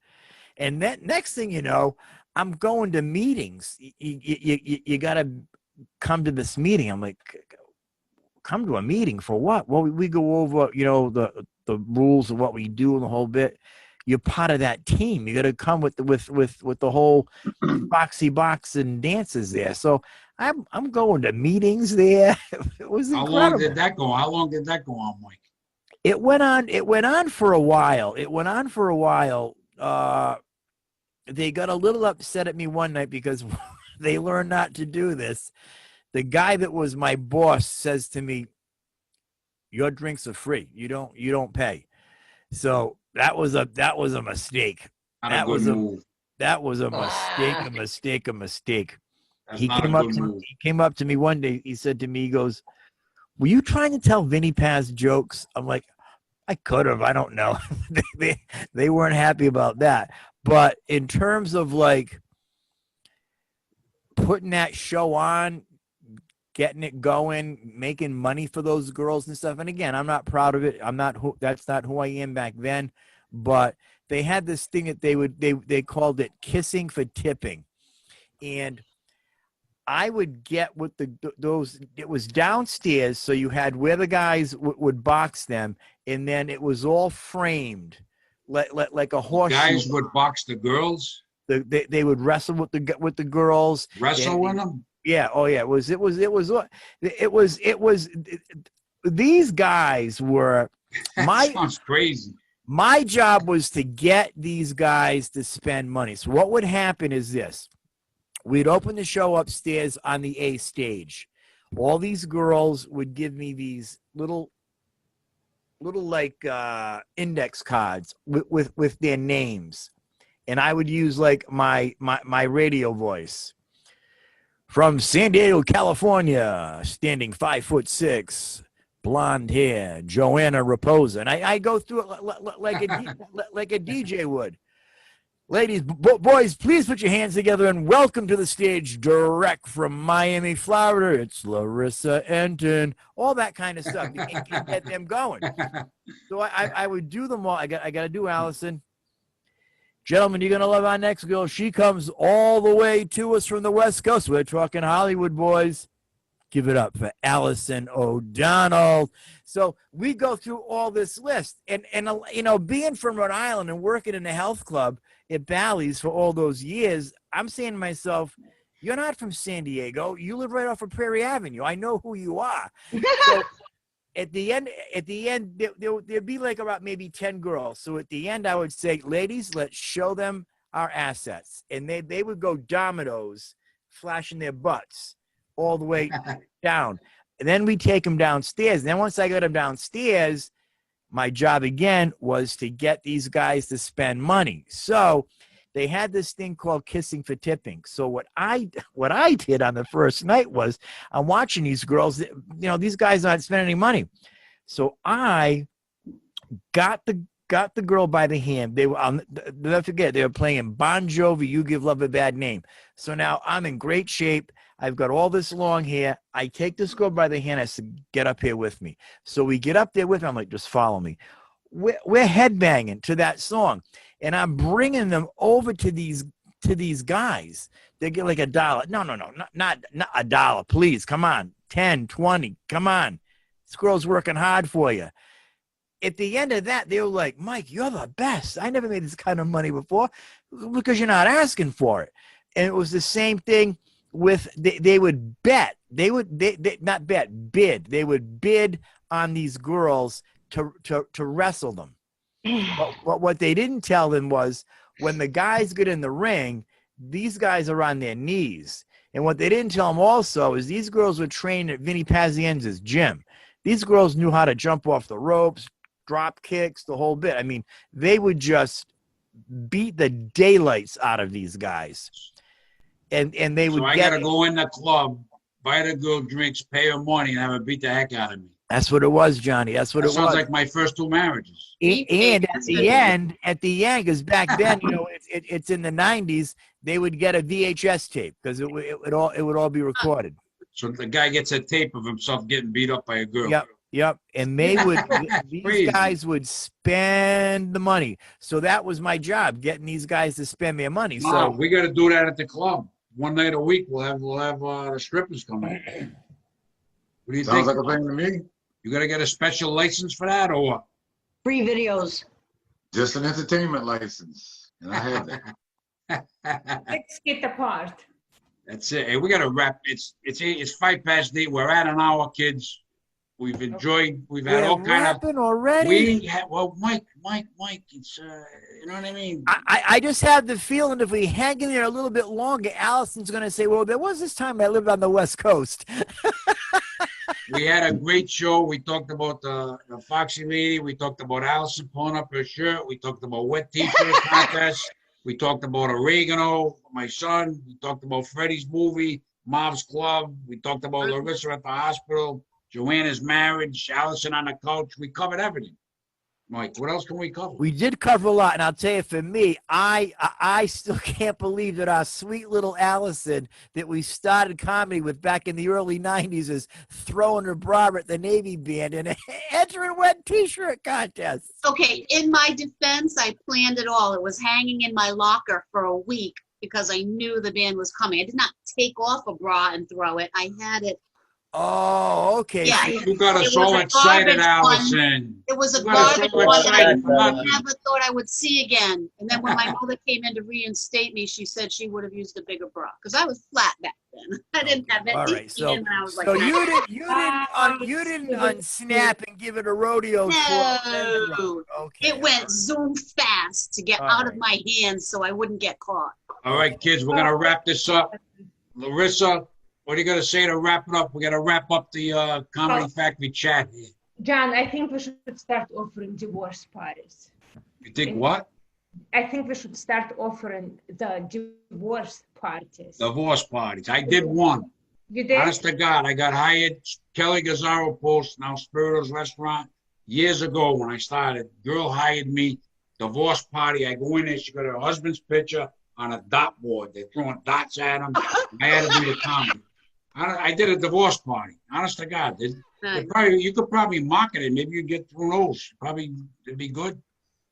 and that next thing you know, I'm going to meetings. You got to come to this meeting. I'm like, come to a meeting for what? Well, we go over, the rules of what we do and the whole bit. You're part of that team. You got to come with the whole boxy box and dances there. So I'm going to meetings there. It was incredible. How long did that go? How long did that go on, Mike? It went on for a while. They got a little upset at me one night because they learned not to do this. The guy that was my boss says to me, "Your drinks are free. You don't pay." So that was a mistake. That was a mistake. He came up to me one day. He said to me, he goes, "Were you trying to tell Vinny Paz jokes?" I'm like, I could have. I don't know. They weren't happy about that. But in terms of like putting that show on, getting it going, making money for those girls and stuff. And again, I'm not proud of it. That's not who I am back then. But they had this thing that they called it kissing for tipping. And I would get with those, it was downstairs. So you had where the guys would box them, and then it was all framed like a horse. Guys would box the girls. They would wrestle with the girls. Wrestle with them. Yeah. Oh yeah. It was. These guys were my. Sounds crazy. My job was to get these guys to spend money. So what would happen is this: we'd open the show upstairs on the A stage. All these girls would give me these little like index cards with their names, and I would use like my radio voice. From San Diego, California, standing 5'6", blonde hair, Joanna Rapoza, and I go through it like a DJ would. Ladies, boys, please put your hands together and welcome to the stage, direct from Miami, Florida. It's Larisa Entin, all that kind of stuff. You can't get them going. So I would do them all. I got to do Alison. Gentlemen, you're going to love our next girl. She comes all the way to us from the West Coast. We're talking Hollywood, boys. Give it up for Alison O'Donnell. So we go through all this list. And being from Rhode Island and working in a health club at Bally's for all those years, I'm saying to myself, you're not from San Diego. You live right off of Prairie Avenue. I know who you are. So at the end, there'd be like about maybe 10 girls. So at the end, I would say, ladies, let's show them our assets. And they would go dominoes, flashing their butts all the way down. And then we take them downstairs. And then once I got them downstairs, my job again was to get these guys to spend money. So they had this thing called kissing for tipping. So what I did on the first night was I'm watching these girls, these guys aren't spending any money. So I got the girl by the hand. They were, I'll never forget, they were playing Bon Jovi, You Give Love a Bad Name. So now I'm in great shape. I've got all this long hair. I take this girl by the hand. I said, get up here with me. So we get up there with her. I'm like, just follow me. We're headbanging to that song. And I'm bringing them over to these guys. They get like $1. No, not $1. Please, come on. 10, 20, come on. This girl's working hard for you. At the end of that, they were like, Mike, you're the best. I never made this kind of money before because you're not asking for it. And it was the same thing with, they would bet. They not bet, bid. They would bid on these girls to wrestle them. But what they didn't tell them was when the guys get in the ring, these guys are on their knees. And what they didn't tell them also is these girls were trained at Vinny Pazienza's gym. These girls knew how to jump off the ropes, drop kicks, the whole bit. I mean, they would just beat the daylights out of these guys. And they would I got to go in the club, buy the girl drinks, pay her money, and have her beat the heck out of me. That's what it was, Johnny. That's what That it sounds was. like my first two marriages. And at the end, because back then, it's in the 90s, they would get a VHS tape because it would all be recorded. So the guy gets a tape of himself getting beat up by a girl. Yep. And these Crazy. guys would spend the money. So that was my job, getting these guys to spend their money. So So we got to do that at the club. One night a week, we'll have the strippers come in. What do you Sounds think? like a thing to me. You got to get a special license for that, or what? Free videos. Just an entertainment license, and I have that. 6 feet apart. That's it. Hey, we got to wrap. It's 8:05. We're at an hour, kids. We've enjoyed. We've had all kind of. wrapping already. We had Mike. It's you know what I mean. I just have the feeling if we hang in there a little bit longer, Allison's going to say, well, there was this time I lived on the West Coast. We had a great show. We talked about the Foxy lady. We talked about Allison pulling up her shirt. We talked about wet t-shirt contest. We talked about oregano, my son. We talked about Freddie's movie, Mom's Club. We talked about Larisa at the hospital, Joanna's marriage, Allison on the couch. We covered everything. Mike, what else can we cover? We did cover a lot, and I'll tell you, for me, I still can't believe that our sweet little Allison that we started comedy with back in the early 90s is throwing her bra at the Navy band and entering wet t-shirt contests. Okay, in my defense, I planned it all. It was hanging in my locker for a week because I knew the band was coming. I did not take off a bra and throw it. I had it. Oh, okay. Yeah, You got us it was so a excited, garbage Allison. It was a You got us garbage so one that I excited. never thought I would see again. And then when my mother came in to reinstate me, she said she would have used a bigger bra because I was flat back then. I didn't have it. All right, so I was like, so you didn't unsnap and give it a rodeo. no. Okay. It went zoom fast to get All out of right. my hands so I wouldn't get caught. All right, kids, we're gonna wrap this up. Larisa, what are you gonna say to wrap it up? We gotta wrap up the Comedy Factory chat here. John, I think we should start offering divorce parties. You think what? I think we should start offering the divorce parties. Divorce parties. I did one. You did? Honest to God, I got hired. Kelly Gazzaro Post, now Spiritos Restaurant, years ago when I started. Girl hired me. Divorce party. I go in there. She got her husband's picture on a dot board. They're throwing dots at him. I had to do the comedy. I did a divorce party. Honest to God, you could probably market it. Maybe you'd get through those. Probably it'd be good.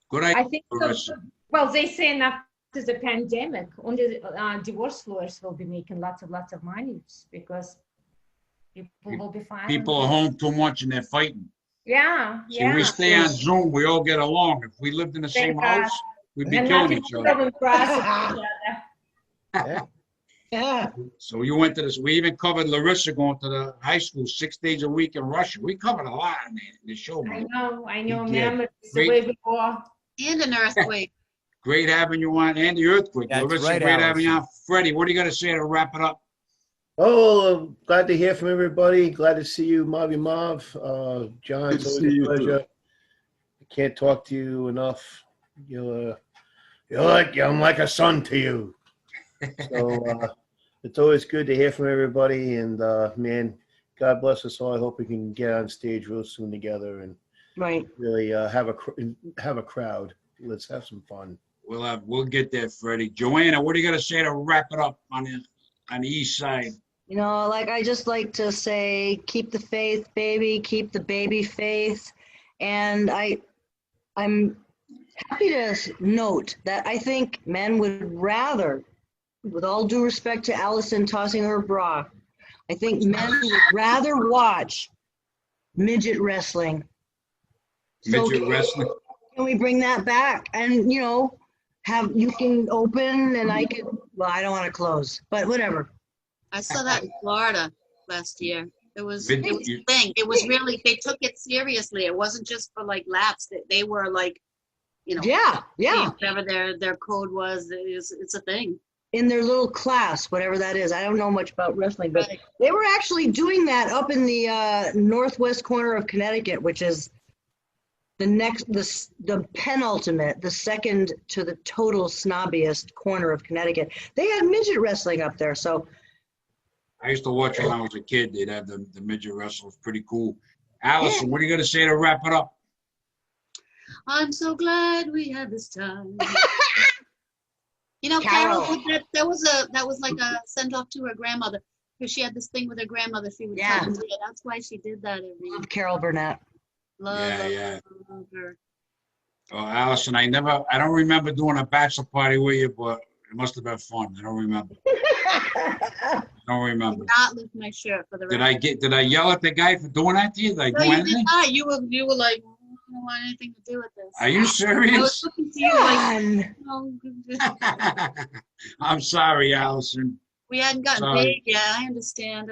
Good idea. I think so. Well, they say after the pandemic, only divorce lawyers will be making lots of money because people will be fine. People are home too much and they're fighting. Yeah, See, yeah. we stay on Zoom. We all get along. If we lived in the same house, we'd be killing each other. Yeah. So you went to this. We even covered Larisa going to the high school 6 days a week in Russia. We covered a lot in the show, man. I know, You did. memories the way before. And an earthquake. Great having you on, and the earthquake. That's Larisa, right, great having you Allison. on. Freddie, what are you going to say to wrap it up? Oh, glad to hear from everybody. Glad to see you, Marvin Marv. John, Good it's to always see a you, pleasure. I can't talk to you enough. I'm like a son to you. So it's always good to hear from everybody. And man, God bless us all. I hope we can get on stage real soon together and Right. really have a crowd. Let's have some fun. We'll get there, Freddie. Joanna, what are you going to say to wrap it up on the east side? You know, I just like to say, keep the faith, baby, keep the baby faith. And I'm happy to note that I think men would rather, with all due respect to Allison tossing her bra, I think men would rather watch midget wrestling. Midget wrestling? Can we bring that back? And, you can open and I could, well, I don't want to close, but whatever. I saw that in Florida last year. It was a You- thing. It was really, they took it seriously. It wasn't just for like laps. They were like, Yeah. whatever their code was. It's a thing. In their little class, whatever that is. I don't know much about wrestling, but Right. they were actually doing that up in the northwest corner of Connecticut, which is the penultimate, the second to the total snobbiest corner of Connecticut. They had midget wrestling up there. So I used to watch when I was a kid. They'd have the midget wrestlers. Pretty cool. Allison, what are you going to say to wrap it up? I'm so glad we had this time. You know, Carol. that was like a send off to her grandmother, because she had this thing with her grandmother. She would Yeah. tell her. That's why she did that every year. Love Carol Burnett. Yeah. Love her. Oh, Allison, I don't remember doing a bachelor party with you, but it must have been fun. I don't remember. I don't I remember. did not lift my shirt for the rest. Did I yell at the guy for doing that to you? Did I No, do you anything? did not. You were like, I don't want anything to do with this. Are you I was serious? looking to you like, Fun. oh, I'm sorry, Allison. we hadn't gotten Sorry. paid yet. I understand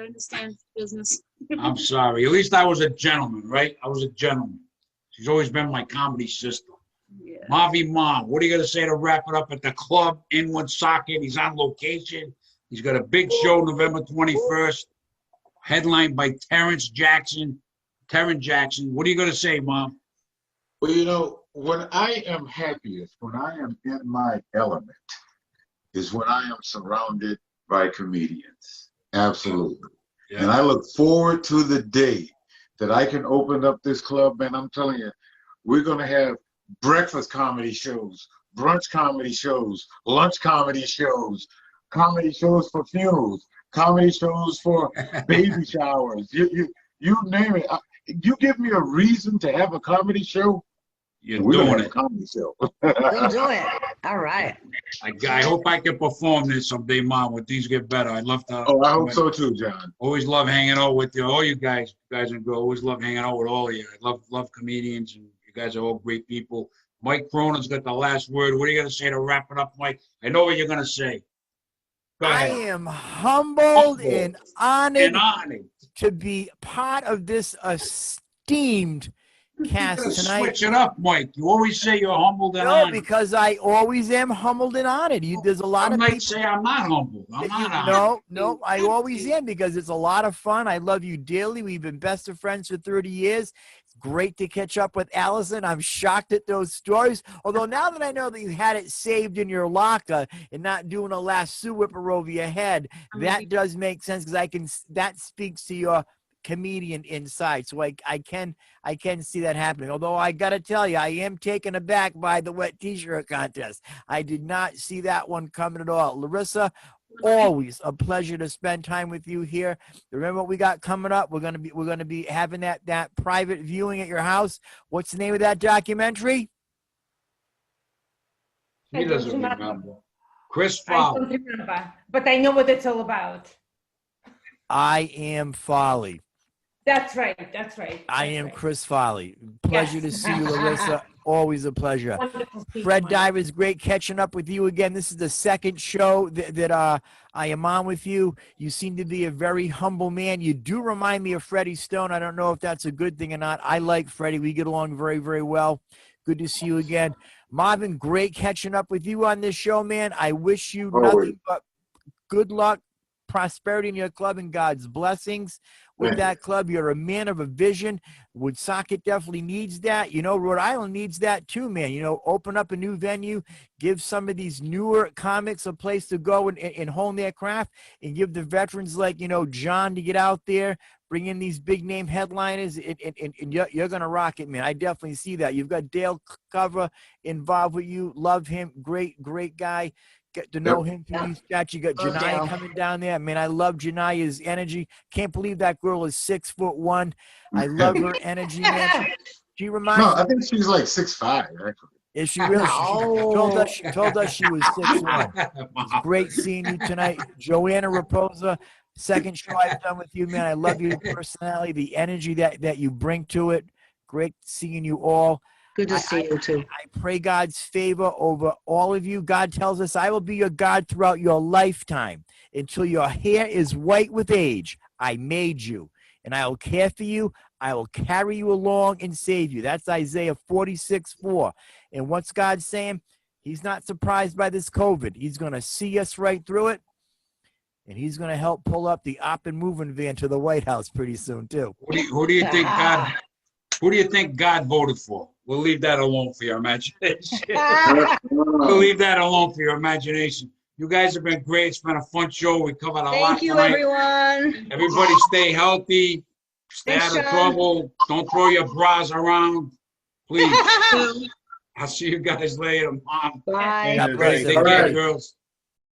business. I'm sorry. At least I was a gentleman, right? I was a gentleman. She's always been my comedy sister. Yeah. Marvin Mom, what are you going to say to wrap it up at the club in Woonsocket? He's on location. He's got a big show November 21st, headlined by Terrence Jackson. What are you going to say, Mom? Well, you know, when I am happiest, when I am in my element, is when I am surrounded by comedians. Absolutely. Yeah. And I look forward to the day that I can open up this club. And I'm telling you, we're going to have breakfast comedy shows, brunch comedy shows, lunch comedy shows for funerals, comedy shows for baby showers. You name it. You give me a reason to have a comedy show, You're we're gonna doing have a it. comedy show. We'll do it. All right. I hope I can perform this someday, Mom, when things get better. I'd love to. Oh, I hope so too, John. Always love hanging out with you. All you guys and girls, always love hanging out with all of you. I love comedians, and you guys are all great people. Mike Cronin's got the last word. What are you going to say to wrap it up, Mike? I know what you're going to say. Go I ahead. am humbled and honored honored. to be part of this esteemed cast tonight. Switch it up, Mike. You always say you're humbled and No, honored. because I always am humbled and honored. There's a lot I of might people. say I'm not humble. I'm not honored. No, I always am, because it's a lot of fun. I love you dearly. We've been best of friends for 30 years. It's great to catch up with Allison. I'm shocked at those stories. Although now that I know that you had it saved in your locker and not doing a lasso whipper over your head, that does make sense, because that speaks to your comedian inside. So I can see that happening. Although I got to tell you, I am taken aback by the wet t-shirt contest. I did not see that one coming at all. Larisa, always a pleasure to spend time with you here. Remember what we got coming up? We're gonna be having that private viewing at your house. What's the name of that documentary? He doesn't remember. Chris I Fowler. don't remember, but I know what it's all about. I Am Folly. That's right. I am Chris Folly. Pleasure to see you, Larisa. Always a pleasure. Wonderful speech, Fred Mike. Divers, great catching up with you again. This is the second show that I am on with you. You seem to be a very humble man. You do remind me of Freddie Stone. I don't know if that's a good thing or not. I like Freddie. We get along very, very well. Good to see you again. Marvin, great catching up with you on this show, man. I wish you nothing but good luck, prosperity in your club, and God's blessings with that club. You're a man of a vision. Woonsocket definitely needs that. You know, Rhode Island needs that too, man. You know, open up a new venue, give some of these newer comics a place to go and hone their craft, and give the veterans like, you know, John to get out there, bring in these big name headliners, and you're going to rock it, man. I definitely see that. You've got Dale Cover involved with you. Love him. Great guy. Get to know him through these chats. You got Janiyah coming down there. Man, I love Janiyah's energy. Can't believe that girl is 6'1". I love her energy, man. She reminds me. No, I think she's like 6'5", actually. Is she really? She told us she was 6'1". It's great seeing you tonight. Joanna Rapoza, second show I've done with you, man. I love your personality, the energy that you bring to it. Great seeing you all. Good to see you too. I pray God's favor over all of you. God tells us, I will be your God throughout your lifetime until your hair is white with age. I made you, and I will care for you. I will carry you along and save you. That's Isaiah 46:4. And what's God saying? He's not surprised by this COVID. He's going to see us right through it, and he's going to help pull up the op and moving van to the White House pretty soon, too. Who do you think God? Who do you think God voted for? We'll leave that alone for your imagination. We'll leave that alone for your imagination. You guys have been great. It's been a fun show. We covered a lot Thank you, tonight. everyone. Everybody stay healthy. Stay Thanks, out of Sean. trouble. Don't throw your bras around. Please. I'll see you guys later, Mom. Bye. God bless Take everybody. care, girls.